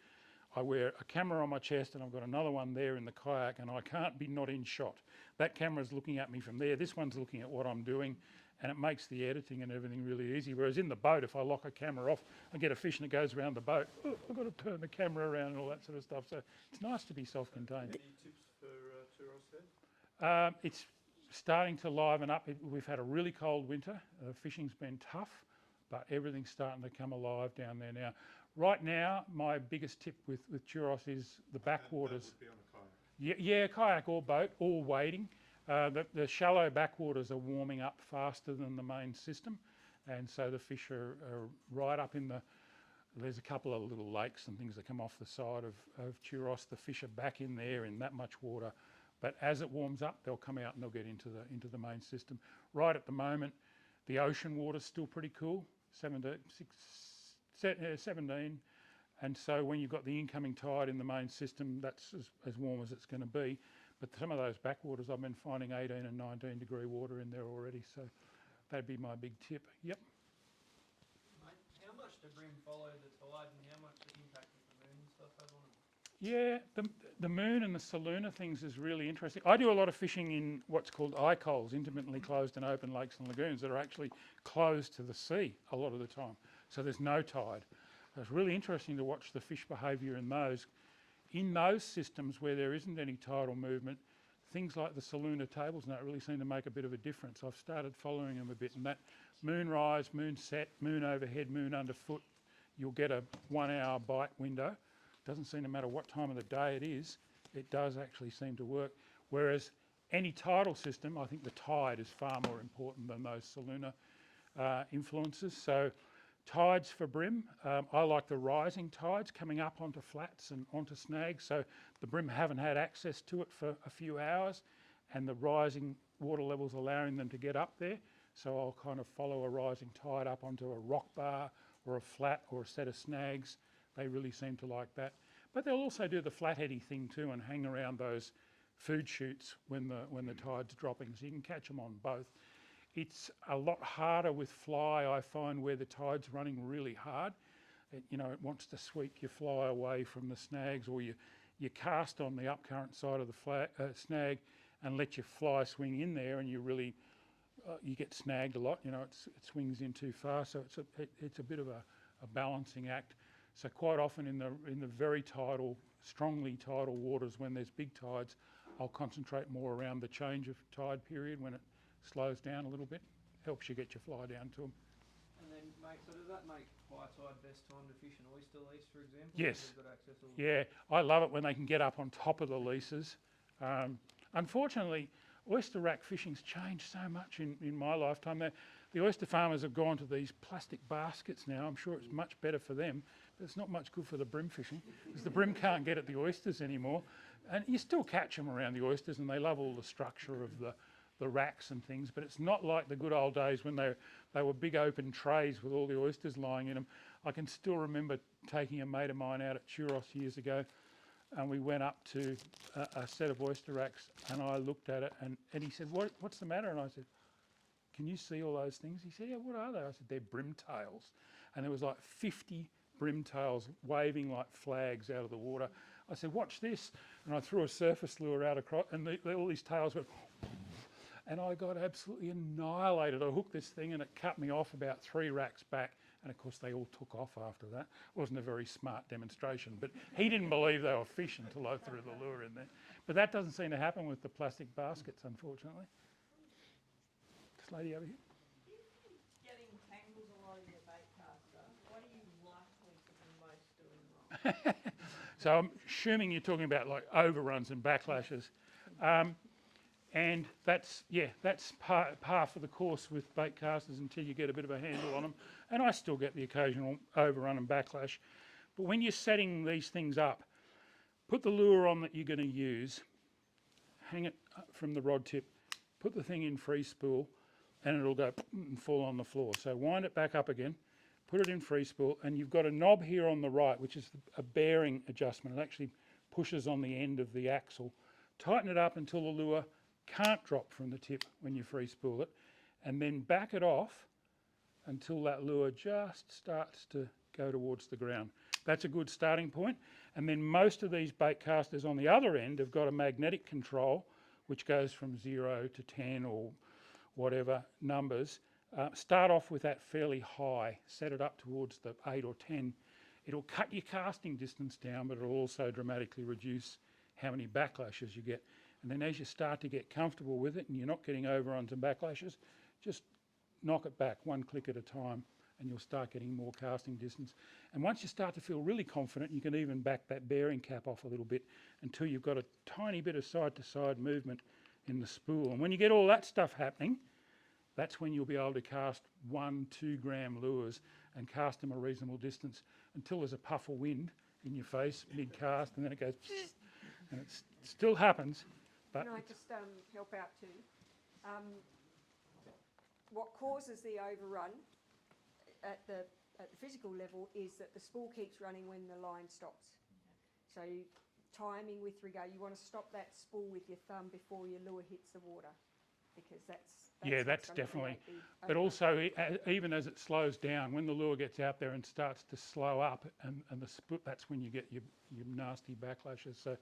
I wear a camera on my chest and I've got another one there in the kayak, and I can't be not in shot. That camera's looking at me from there. This one's looking at what I'm doing, and it makes the editing and everything really easy. Whereas in the boat, if I lock a camera off, I get a fish and it goes around the boat. Oh, I've got to turn the camera around and all that sort of stuff. So it's nice to be self-contained. Any tips for Churros there? It's starting to liven up. We've had a really cold winter. Fishing's been tough, but everything's starting to come alive down there now. Right now, my biggest tip with Churros is the backwaters. That would be on a kayak. Yeah, kayak or boat, all wading. The shallow backwaters are warming up faster than the main system, and so the fish are right up in the. There's a couple of little lakes and things that come off the side of Churros. The fish are back in there in that much water, but as it warms up, they'll come out and they'll get into the main system. Right at the moment, the ocean water's still pretty cool, 17, and so when you've got the incoming tide in the main system, that's as warm as it's going to be. But some of those backwaters, I've been finding 18 and 19 degree water in there already, so that'd be my big tip. Yep. Mate, how much do bream follow the tide, and how much impact does the moon and stuff have on them? Yeah, the moon and the Saluna things is really interesting. I do a lot of fishing in what's called ICOLs, intermittently closed and open lakes and lagoons, that are actually closed to the sea a lot of the time. So there's no tide. It's really interesting to watch the fish behaviour in those. In those systems where there isn't any tidal movement, things like the Saluna tables now really seem to make a bit of a difference. I've started following them a bit, and that moon rise, moon set, moon overhead, moon underfoot, you'll get a 1 hour bite window. Doesn't seem to matter what time of the day it is, it does actually seem to work. Whereas any tidal system, I think the tide is far more important than those Saluna influences. So tides for bream, I like the rising tides coming up onto flats and onto snags. So the bream haven't had access to it for a few hours, and the rising water levels allowing them to get up there. So I'll kind of follow a rising tide up onto a rock bar or a flat or a set of snags. They really seem to like that. But they'll also do the flatheady thing too and hang around those food chutes when the tide's dropping, so you can catch them on both. It's a lot harder with fly, I find, where the tide's running really hard. It wants to sweep your fly away from the snags, or you cast on the upcurrent side of the snag and let your fly swing in there, and you really you get snagged a lot. It swings in too far, so it's a bit of a balancing act. So quite often in the very tidal, strongly tidal waters, when there's big tides, I'll concentrate more around the change of tide period when it slows down a little bit. Helps you get your fly down to them. And then, mate, so does that make high tide best time to fish an oyster lease, for example? Yes. You've got access all Yeah, I love it when they can get up on top of the leases. Unfortunately, oyster rack fishing's changed so much in my lifetime. The oyster farmers have gone to these plastic baskets now. I'm sure it's much better for them, but it's not much good for the bream fishing, because the bream can't get at the oysters anymore. And you still catch them around the oysters, and they love all the structure of the racks and things, but it's not like the good old days when they were big open trays with all the oysters lying in them. I can still remember taking a mate of mine out at Churros years ago, and we went up to a set of oyster racks, and I looked at it, and he said, what's the matter? And I said, can you see all those things? He said, yeah, what are they? I said, they're bream tails. And there was like 50 bream tails waving like flags out of the water. I said, watch this. And I threw a surface lure out across, and all these tails went, and I got absolutely annihilated. I hooked this thing and it cut me off about 3 racks back. And of course they all took off after that. It wasn't a very smart demonstration, but he didn't believe they were fish until I threw the lure in there. But that doesn't seem to happen with the plastic baskets, unfortunately. This lady over here. Getting tangles a lot in your bait caster, what are you likely to be most doing wrong? So I'm assuming you're talking about like overruns and backlashes. And that's par for the course with bait casters until you get a bit of a handle on them. And I still get the occasional overrun and backlash. But when you're setting these things up, put the lure on that you're going to use, hang it from the rod tip, put the thing in free spool, and it'll go and fall on the floor. So wind it back up again, put it in free spool, and you've got a knob here on the right, which is a bearing adjustment. It actually pushes on the end of the axle. Tighten it up until the lure can't drop from the tip when you free spool it, and then back it off until that lure just starts to go towards the ground. That's a good starting point. And then most of these bait casters on the other end have got a magnetic control, which goes from 0 to 10 or whatever numbers. Start off with that fairly high, set it up towards the 8 or 10. It'll cut your casting distance down, but it'll also dramatically reduce how many backlashes you get. And then as you start to get comfortable with it and you're not getting overruns and backlashes, just knock it back one click at a time and you'll start getting more casting distance. And once you start to feel really confident, you can even back that bearing cap off a little bit until you've got a tiny bit of side-to-side movement in the spool. And when you get all that stuff happening, that's when you'll be able to cast 1-2 gram lures and cast them a reasonable distance until there's a puff of wind in your face mid-cast, and then it goes and it still happens. But Can I just help out too? What causes the overrun at the physical level is that the spool keeps running when the line stops. So timing with regard, you want to stop that spool with your thumb before your lure hits the water, because that's definitely. But also, even as it slows down, when the lure gets out there and starts to slow up, and that's when you get your nasty backlashes. So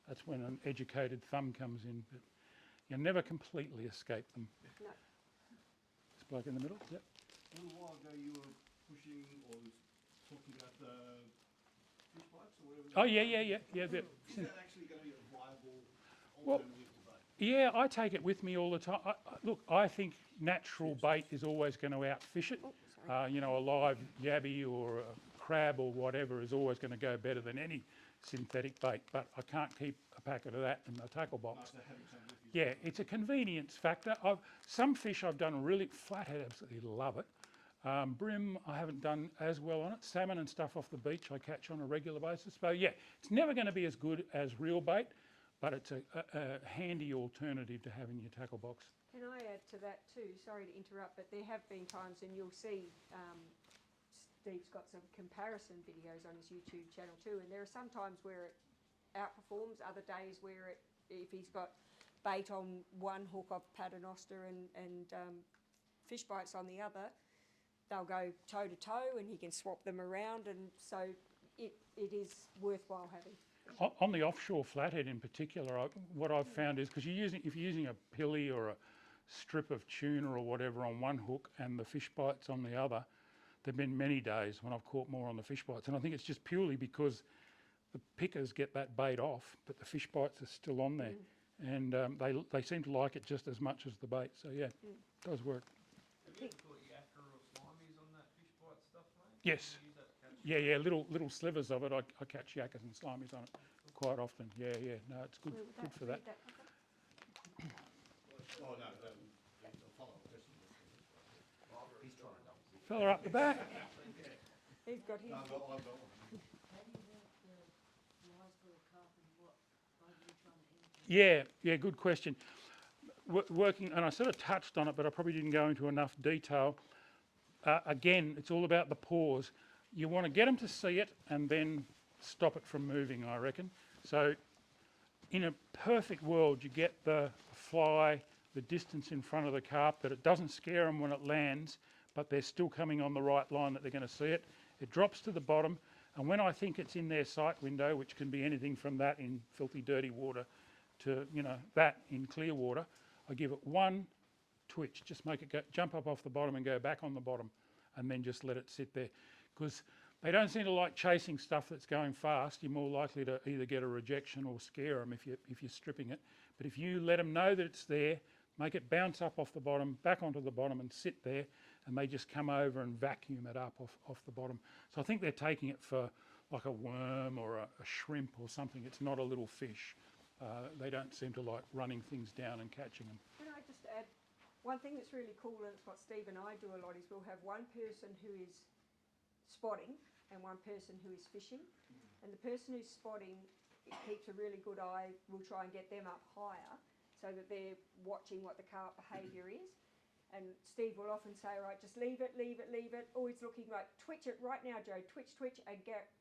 that's when an educated thumb comes in. But you never completely escape them. No. This bloke in the middle. Yep. A little while ago, you were pushing or talking about the fish bites or whatever. Oh yeah. Is that actually going to be a viable alternative to bait? Yeah, I take it with me all the time. Look, I think natural bait is always going to outfish it. You know, a live yabby or a crab or whatever is always going to go better than any synthetic bait. But I can't keep a packet of that in the tackle box. Yeah, it's a convenience factor. Some fish I've done really, flathead absolutely love it. Bream I haven't done as well on it. Salmon and stuff off the beach I catch on a regular basis. So yeah, it's never going to be as good as real bait, but it's a handy alternative to have in your tackle box. Can I add to that too? Sorry to interrupt, but there have been times, and you'll see Steve's got some comparison videos on his YouTube channel too, and there are some times where it outperforms, other days where if he's got bait on one hook of paternoster and fish bites on the other, they'll go toe to toe and he can swap them around, and so it is worthwhile having. On the offshore flathead in particular, what I've found is, because if you're using a pilly or a strip of tuna or whatever on one hook and the fish bites on the other, there have been many days when I've caught more on the fish bites, and I think it's just purely because the pickers get that bait off, but the fish bites are still on there, and they seem to like it just as much as the bait. So yeah, it does work. Have you ever caught yakka or slimies on that fish bite stuff, mate? Yes. Yeah, little slivers of it. I catch yakkas and slimies on it quite often. Yeah, no, it's good for that. Oh, no, the follow-up question. He's trying to double. Fella up the back. He's got his. No, I've got one. How do you work the lies for the carp and what are you trying to aim? Yeah, good question. Working, and I sort of touched on it, but I probably didn't go into enough detail. Again, it's all about the pause. You want to get them to see it and then stop it from moving, I reckon. So in a perfect world, you get the fly, the distance in front of the carp, that it doesn't scare them when it lands, but they're still coming on the right line that they're going to see it. It drops to the bottom, and when I think it's in their sight window, which can be anything from that in filthy, dirty water to, that in clear water, I give it one twitch, just make it jump up off the bottom and go back on the bottom, and then just let it sit there. Because they don't seem to like chasing stuff that's going fast. You're more likely to either get a rejection or scare them if you're stripping it. But if you let them know that it's there, make it bounce up off the bottom, back onto the bottom and sit there, and they just come over and vacuum it up off the bottom. So I think they're taking it for like a worm or a shrimp or something. It's not a little fish. They don't seem to like running things down and catching them. Can I just add, one thing that's really cool, and it's what Steve and I do a lot, is we'll have one person who is spotting and one person who is fishing, and the person who's spotting keeps a really good eye. We'll try and get them up higher so that they're watching what the carp behaviour is, and Steve will often say, right, just leave it, always looking like, twitch it right now, Joe, twitch, and get,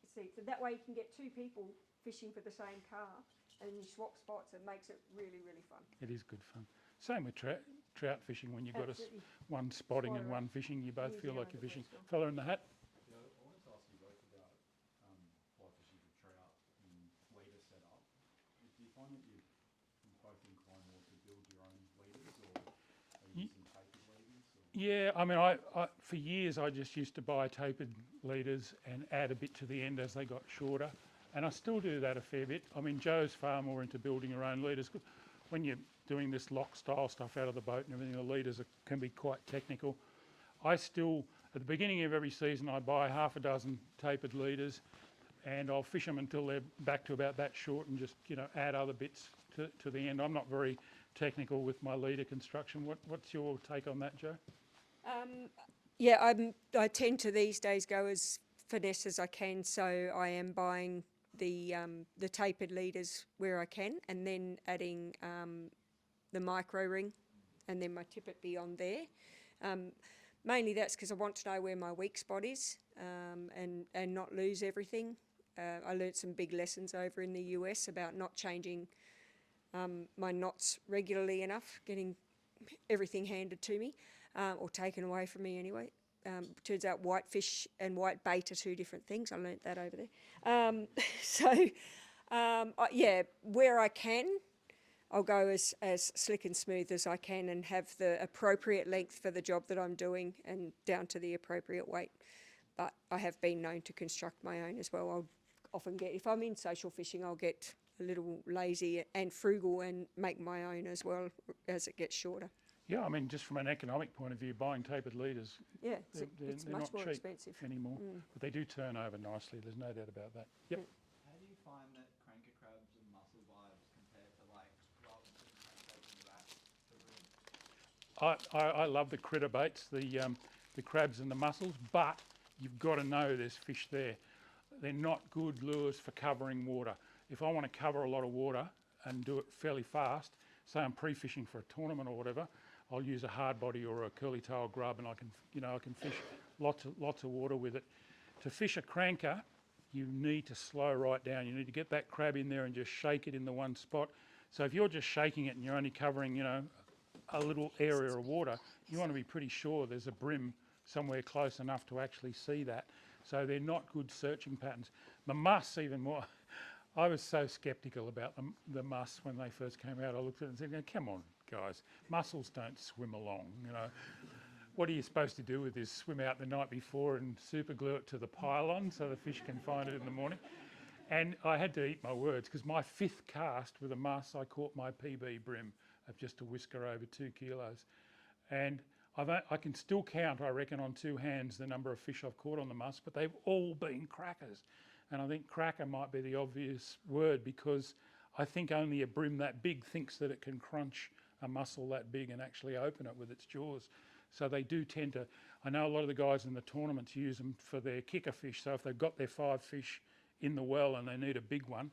see, so that way you can get two people fishing for the same carp and you swap spots. It makes it really, really fun. It is good fun. Same with trout fishing when you've got Absolutely. one spotting Spot and it one fishing. You both Easy feel like on you're the fishing. personal. Fella in the hat. Yeah, I wanted to ask you both about fly fishing for trout in leader setup. Do you find that you both inclined more to build your own leaders, or are you using tapered leaders? Or? Yeah, I mean, I for years I just used to buy tapered leaders and add a bit to the end as they got shorter, and I still do that a fair bit. I mean, Joe's far more into building her own leaders. When you're doing this lock style stuff out of the boat and everything, the leaders can be quite technical. I still, at the beginning of every season, I buy half a dozen tapered leaders, and I'll fish them until they're back to about that short, and just add other bits to the end. I'm not very technical with my leader construction. What's your take on that, Joe? Yeah, I tend to these days go as finesse as I can, so I am buying the tapered leaders where I can, and then adding the micro ring, and then my tippet beyond there. Mainly that's because I want to know where my weak spot is, and not lose everything. I learnt some big lessons over in the US about not changing my knots regularly enough, getting everything handed to me, or taken away from me anyway. Turns out whitefish and white bait are two different things. I learnt that over there. Yeah, where I can, I'll go as slick and smooth as I can and have the appropriate length for the job that I'm doing and down to the appropriate weight. But I have been known to construct my own as well. I'll often get, if I'm in social fishing, I'll get a little lazy and frugal and make my own as well as it gets shorter. Yeah, I mean, just from an economic point of view, buying tapered leaders, Yeah, they're it's much not more cheap expensive anymore, but they do turn over nicely. There's no doubt about that. Yep. How do you find that cranker crabs and mussel vibes compared to like rather than putting crankbaits in the back, the bream? I love the critter baits, the crabs and the mussels, but you've got to know there's fish there. They're not good lures for covering water. If I want to cover a lot of water and do it fairly fast, say I'm pre-fishing for a tournament or whatever, I'll use a hard body or a curly tail grub, and I can fish lots of water with it. To fish a cranker, you need to slow right down. You need to get that crab in there and just shake it in the one spot. So if you're just shaking it and you're only covering, a little area of water, you want to be pretty sure there's a bream somewhere close enough to actually see that. So they're not good searching patterns. The muss even more. I was so sceptical about the muss when they first came out. I looked at it and said, come on, guys, mussels don't swim along, What are you supposed to do with this? Swim out the night before and super glue it to the pylon so the fish can find it in the morning? And I had to eat my words, because my 5th cast with a muss, I caught my PB bream of just a whisker over 2 kilos. And I can still count, I reckon, on 2 hands the number of fish I've caught on the muss, but they've all been crackers. And I think cracker might be the obvious word, because I think only a bream that big thinks that it can crunch a mussel that big and actually open it with its jaws. So they do tend to, I know a lot of the guys in the tournaments use them for their kicker fish. So if they've got their 5 fish in the well and they need a big one,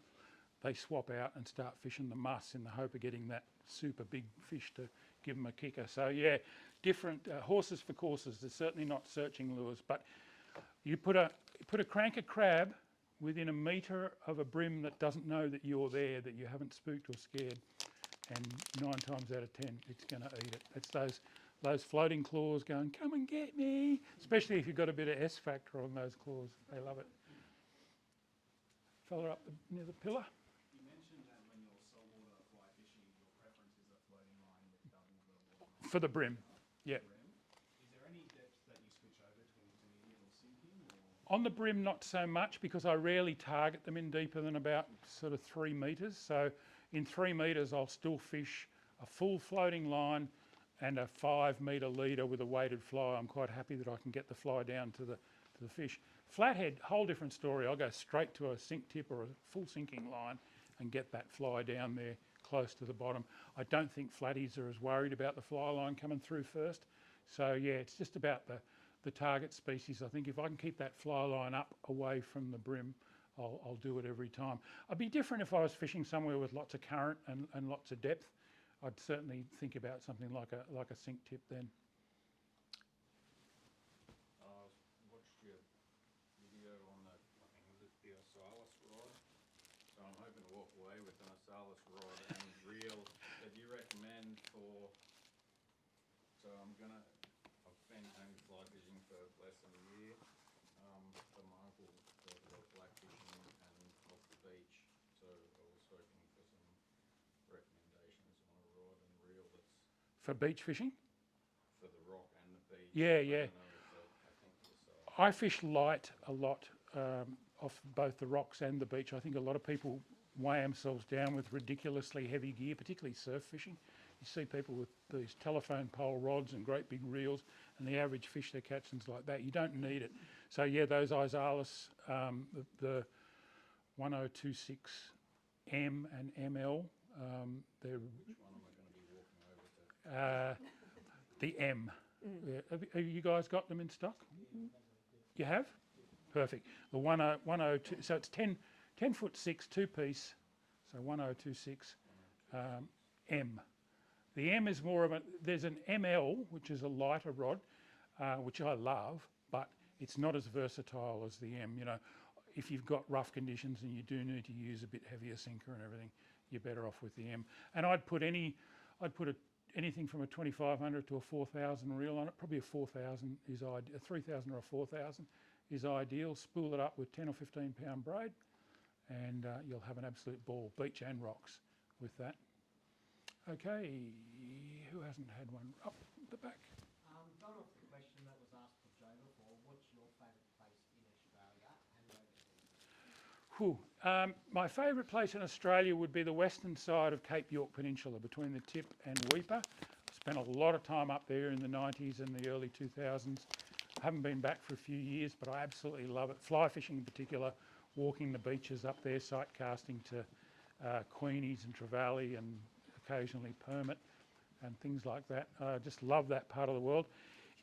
they swap out and start fishing the muss in the hope of getting that super big fish to give them a kicker. So yeah, different horses for courses. They're certainly not searching lures, but you put a cranker crab within a metre of a bream that doesn't know that you're there, that you haven't spooked or scared, and 9 times out of 10, it's going to eat it. It's those floating claws going, come and get me, especially if you've got a bit of S factor on those claws. They love it. Fella up near the pillar. You mentioned that when you're saltwater fly fishing, your preference is a floating line with double the water. For the bream, yeah. Is there any depth that you switch over to intermediate or sinking? Or? On the bream, not so much, because I rarely target them in deeper than about sort of 3 metres. So in 3 metres, I'll still fish a full floating line and a 5 metre leader with a weighted fly. I'm quite happy that I can get the fly down to the fish. Flathead, whole different story. I'll go straight to a sink tip or a full sinking line and get that fly down there close to the bottom. I don't think flatties are as worried about the fly line coming through first. So yeah, it's just about the target species. I think if I can keep that fly line up away from the bream, I'll do it every time. I'd be different if I was fishing somewhere with lots of current and lots of depth. I'd certainly think about something like a sink tip then. Watched your video on the, I think it was the Osalis rod. So I'm hoping to walk away with an Osalis rod and reel that you recommend for I've been only fly fishing for less than a year, but my uncle does a lot of black fishing and off the beach, so I was hoping for some recommendations on a rod and reel that's For beach fishing? for the rock and the beach. Yeah, I yeah. don't know if that, I think your size. I fish light a lot off both the rocks and the beach. I think a lot of people weigh themselves down with ridiculously heavy gear, particularly surf fishing. You see people with these telephone pole rods and great big reels, and the average fish they're catching's like that. You don't need it. So yeah, those Isalis, the 1026 M and ML, they're Which one am I going to be walking over to? the M. Yeah. Have you guys got them in stock? You have? Perfect. The 102, so it's 10 foot 6, 2-piece, so 1026 M. The M is more of a, there's an ML, which is a lighter rod, which I love, but it's not as versatile as the M. You know, if you've got rough conditions and you do need to use a bit heavier sinker and everything, you're better off with the M. And I'd put anything from a 2500 to a 4000 reel on it. Probably a 4000 is ideal, a 3000 or a 4000 is ideal. Spool it up with 10 or 15 pound braid, and you'll have an absolute ball, beach and rocks with that. Okay, who hasn't had one? Up the back. Going off the question that was asked of Joe before, what's your favourite place in Australia and overseas? My favourite place in Australia would be the western side of Cape York Peninsula, between the Tip and Weipa. Spent a lot of time up there in the 90s and the early 2000s. Haven't been back for a few years, but I absolutely love it. Fly fishing in particular, walking the beaches up there, sight casting to Queenies and Trevally and occasionally Permit and things like that. I just love that part of the world.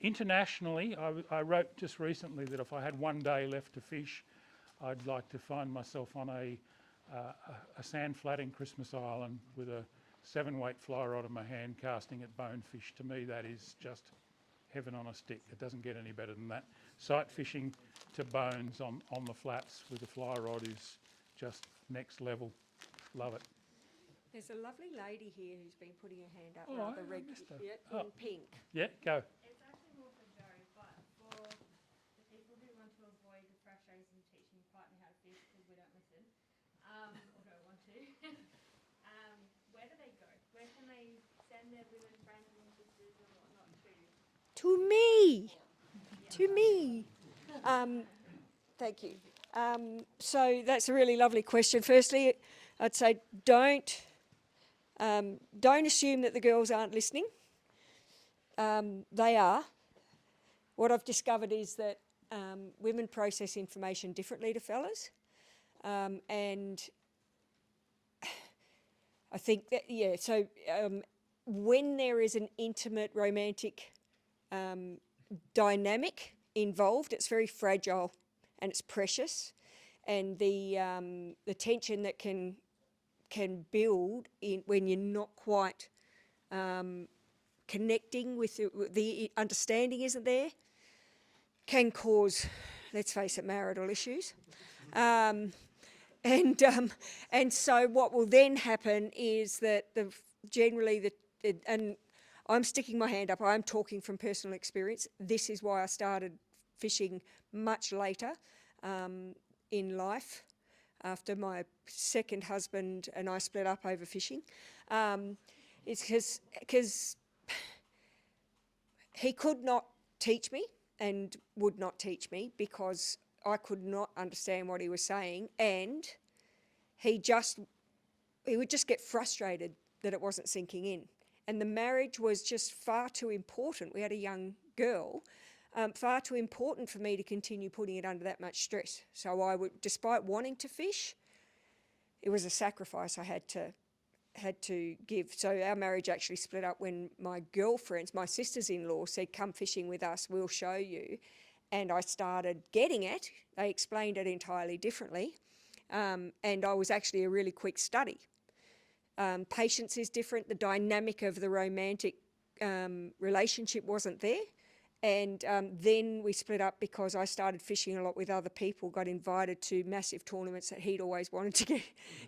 Internationally, I wrote just recently that if I had one day left to fish, I'd like to find myself on a sand flat in Christmas Island with a 7-weight fly rod in my hand casting at bonefish. To me, that is just heaven on a stick. It doesn't get any better than that. Sight fishing to bones on the flats with a fly rod is just next level. Love it. There's a lovely lady here who's been putting her hand up Oh, rather I regularly. missed her. Yeah, Oh. in pink. Yeah, go. It's actually more for Joe, but for the people who want to avoid the frustrations of teaching your partner how to fish because we don't listen, or don't want to, where do they go? Where can they send their women friends and sisters and whatnot to? To me. To me. Thank you. So that's a really lovely question. Firstly, I'd say don't assume that the girls aren't listening. They are. What I've discovered is that women process information differently to fellas. And I think that, yeah, so when there is an intimate, romantic dynamic involved, it's very fragile and it's precious. And the tension that can build when you're not quite connecting with the understanding isn't there, can cause, let's face it, marital issues. And so what will then happen is that and I'm sticking my hand up, I'm talking from personal experience. This is why I started fishing much later in life, after my second husband and I split up over fishing. It's because he could not teach me and would not teach me because I could not understand what he was saying, and he would just get frustrated that it wasn't sinking in. And the marriage was just far too important. We had a young girl, far too important for me to continue putting it under that much stress. So I would, despite wanting to fish, it was a sacrifice I had to give. So our marriage actually split up when my girlfriends, my sisters-in-law, said, "Come fishing with us, we'll show you." And I started getting it. They explained it entirely differently. And I was actually a really quick study. Patience is different. The dynamic of the romantic relationship wasn't there. And then we split up because I started fishing a lot with other people, got invited to massive tournaments that he'd always wanted to get,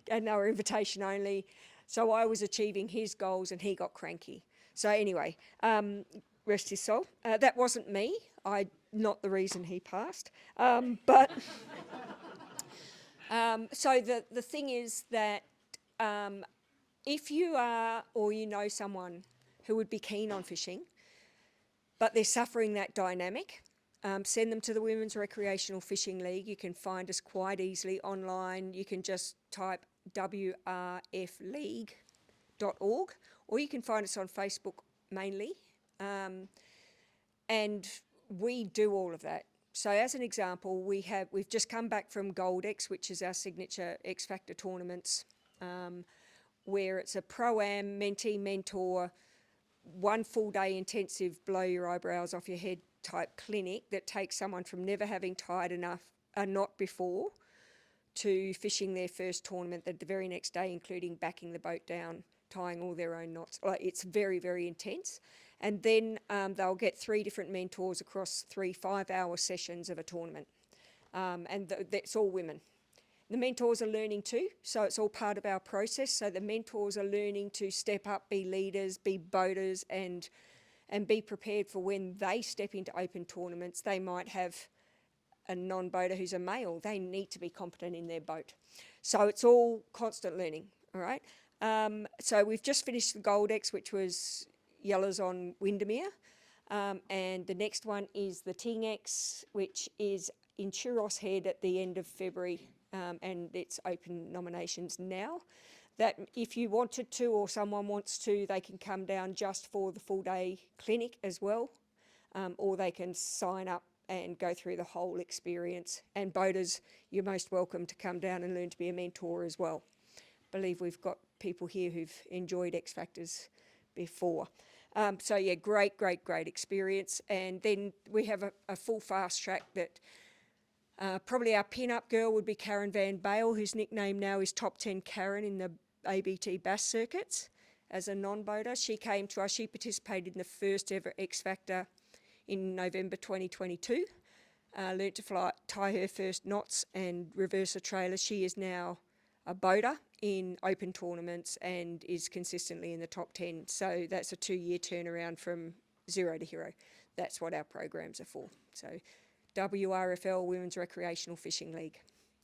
and they were invitation only. So I was achieving his goals and he got cranky. So anyway, rest his soul. That wasn't me. Not the reason he passed. But so the thing is that if you are or you know someone who would be keen on fishing, but they're suffering that dynamic, send them to the Women's Recreational Fishing League. You can find us quite easily online. You can just type wrfleague.org, or you can find us on Facebook mainly. And we do all of that. So as an example, we've just come back from Gold X, which is our signature X Factor tournaments, where it's a pro-am, mentee, mentor, 1 full day intensive blow your eyebrows off your head type clinic that takes someone from never having tied a knot before to fishing their first tournament the very next day, including backing the boat down, tying all their own knots. It's very, very intense. And then they'll get 3 different mentors across 3 5-hour sessions of a tournament. And that's all women. The mentors are learning too, so it's all part of our process. So the mentors are learning to step up, be leaders, be boaters, and be prepared for when they step into open tournaments. They might have a non-boater who's a male. They need to be competent in their boat. So it's all constant learning, all right? So we've just finished the Gold X, which was Yellers on Windermere. And the next one is the Ting X, which is in Churros Head at the end of February. And it's open nominations now. That if you wanted to or someone wants to, they can come down just for the full day clinic as well, or they can sign up and go through the whole experience. And boaters, you're most welcome to come down and learn to be a mentor as well. I believe we've got people here who've enjoyed X Factors before. So yeah, great experience. And then we have a full fast track that probably our pin-up girl would be Karen Van Bale, whose nickname now is Top 10 Karen in the ABT bass circuits as a non-boater. She came to us, she participated in the first ever X Factor in November 2022. Learnt to tie her first knots and reverse a trailer. She is now a boater in open tournaments and is consistently in the top 10. So that's a 2-year turnaround from 0 to hero. That's what our programs are for. So WRFL, Women's Recreational Fishing League.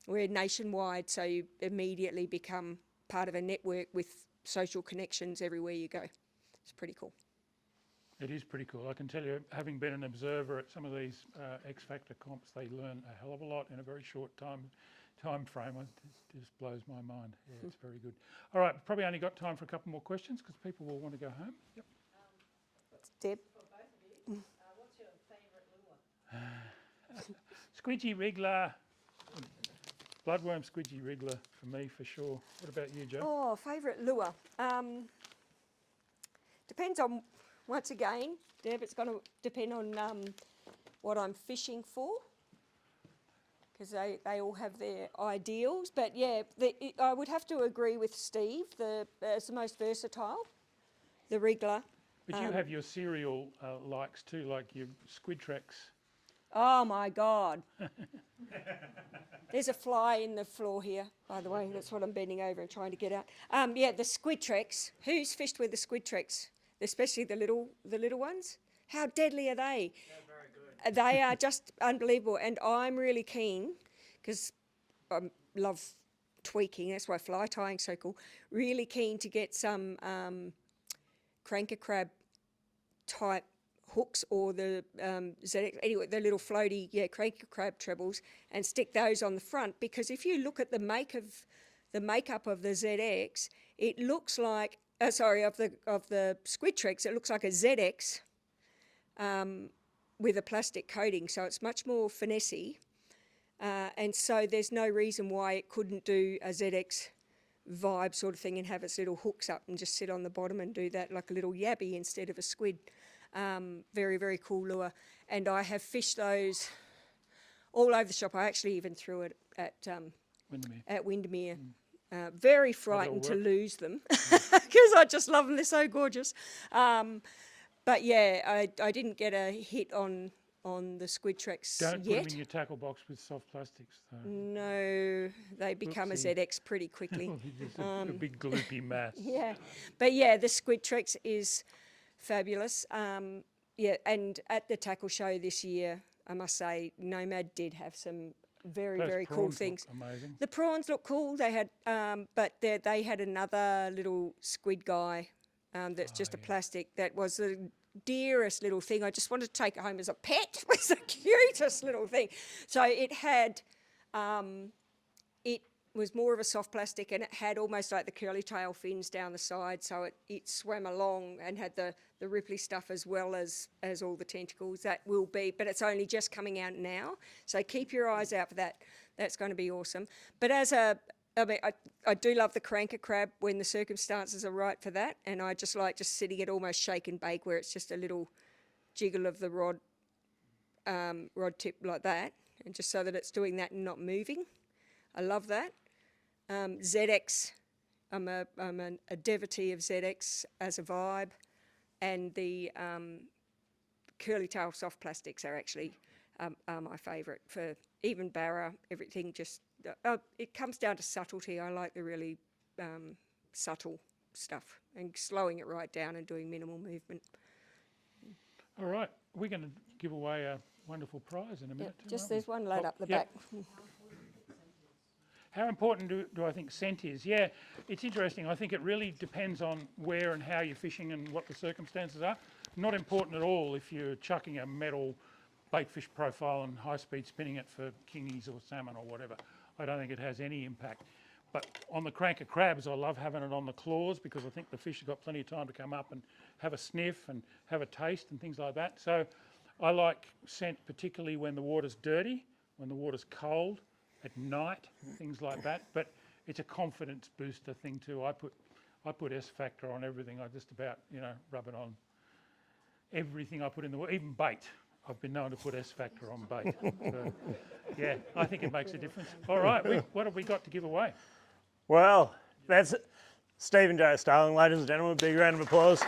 We're nationwide, so you immediately become part of a network with social connections everywhere you go. It's pretty cool. It is pretty cool. I can tell you, having been an observer at some of these X Factor comps, they learn a hell of a lot in a very short time frame. It just blows my mind. Yeah, it's very good. All right, probably only got time for a couple more questions because people will want to go home. Yep. Deb? For both of you, what's your favourite lure? Squidgy Wriggler. Bloodworm Squidgy Wriggler for me, for sure. What about you, Jo? Oh, favourite lure. Depends on, once again, Deb, it's going to depend on what I'm fishing for, because they all have their ideals. But yeah, I would have to agree with Steve, it's the most versatile, the Wriggler. But you have your cereal likes too, like your Squid Tracks. Oh my God. There's a fly in the floor here, by the way. That's what I'm bending over and trying to get out. Yeah, the Squid Tracks. Who's fished with the Squid Tracks? Especially the little ones? How deadly are they? They're very good. They are just unbelievable. And I'm really keen, because I love tweaking, that's why fly tying's so cool, really keen to get some cranker crab type hooks or the ZX, anyway, the little floaty, cranker crab trebles, and stick those on the front, because if you look at the makeup of the ZX, it looks like, of the Squid Tracks, it looks like a ZX with a plastic coating, so it's much more finessey, and so there's no reason why it couldn't do a ZX vibe sort of thing and have its little hooks up and just sit on the bottom and do that like a little yabby instead of a squid. Very, very cool lure. And I have fished those all over the shop. I actually even threw it at Windermere. Very frightened to lose them because I just love them. They're so gorgeous. But yeah, I didn't get a hit on the Squid Tracks yet. Don't put them in your tackle box with soft plastics, though. No, they become a ZX pretty quickly. A big gloopy mass. Yeah, but yeah, the Squid Tracks is fabulous. yeah, and at the tackle show this year, I must say, Nomad did have some very, Those very cool prawns look things. amazing. The prawns look cool. They had, but they had another little squid guy that's just a plastic that was the dearest little thing. I just wanted to take it home as a pet. It was the cutest little thing. So it had, it was more of a soft plastic, and it had almost like the curly tail fins down the side, so it swam along and had the ripply stuff as well as all the tentacles. That will be, but it's only just coming out now, so keep your eyes out for that. That's going to be awesome. But I do love the cranker crab when the circumstances are right for that, and I just like just sitting at almost shake and bake, where it's just a little jiggle of the rod tip like that, and just so that it's doing that and not moving. I love that. ZX, I'm a devotee of ZX as a vibe, and the curly tail soft plastics are actually are my favourite for even Barra. Everything just it comes down to subtlety. I like the really subtle stuff and slowing it right down and doing minimal movement. All right, we're going to give away a wonderful prize in a minute. Just there's one laid up the back. How important do I think scent is? Yeah, it's interesting. I think it really depends on where and how you're fishing and what the circumstances are. Not important at all if you're chucking a metal baitfish profile and high-speed spinning it for kingies or salmon or whatever. I don't think it has any impact. But on the cranker crabs, I love having it on the claws because I think the fish have got plenty of time to come up and have a sniff and have a taste and things like that. So I like scent particularly when the water's dirty, when the water's cold, at night, things like that. But it's a confidence booster thing too. I put S factor on everything. I just about rub it on everything I put in the water, even bait. I've been known to put S factor on bait. So, yeah, I think it makes a difference. All right, what have we got to give away? Well, that's Steve Jo Starling, ladies and gentlemen. Big round of applause.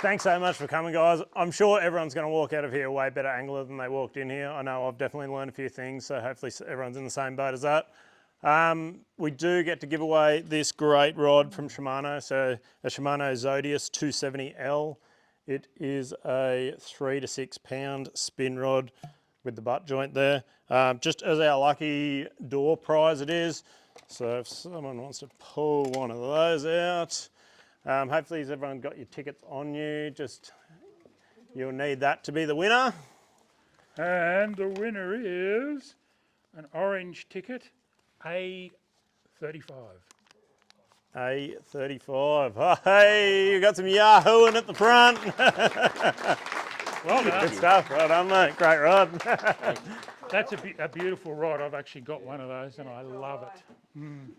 Thanks so much for coming, guys. I'm sure everyone's going to walk out of here a way better angler than they walked in here. I know I've definitely learned a few things, so hopefully everyone's in the same boat as that. We do get to give away this great rod from Shimano, so a Shimano Zodius 270L. It is a 3 to 6 pound spin rod with the butt joint there. Just as our lucky door prize it is. So if someone wants to pull one of those out, hopefully everyone got your tickets on you. You'll need that to be the winner. And the winner is an orange ticket, A35. A35. Oh, hey, you got some yahooing at the front. Well done. Good stuff. Well done, mate. Great rod. That's a beautiful rod. I've actually got one of those and I love it. Mm.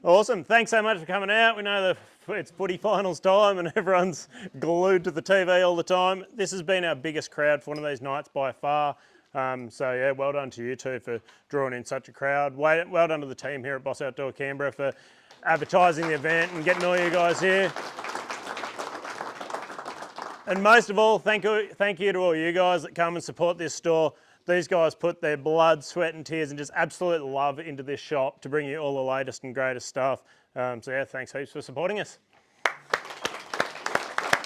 Awesome. Thanks so much for coming out. We know it's footy finals time and everyone's glued to the TV all the time. This has been our biggest crowd for one of these nights by far. So yeah, well done to you two for drawing in such a crowd. Well done to the team here at Boss Outdoor Canberra for advertising the event and getting all you guys here. And most of all, thank you to all you guys that come and support this store. These guys put their blood, sweat and tears and just absolute love into this shop to bring you all the latest and greatest stuff. So yeah, thanks heaps for supporting us.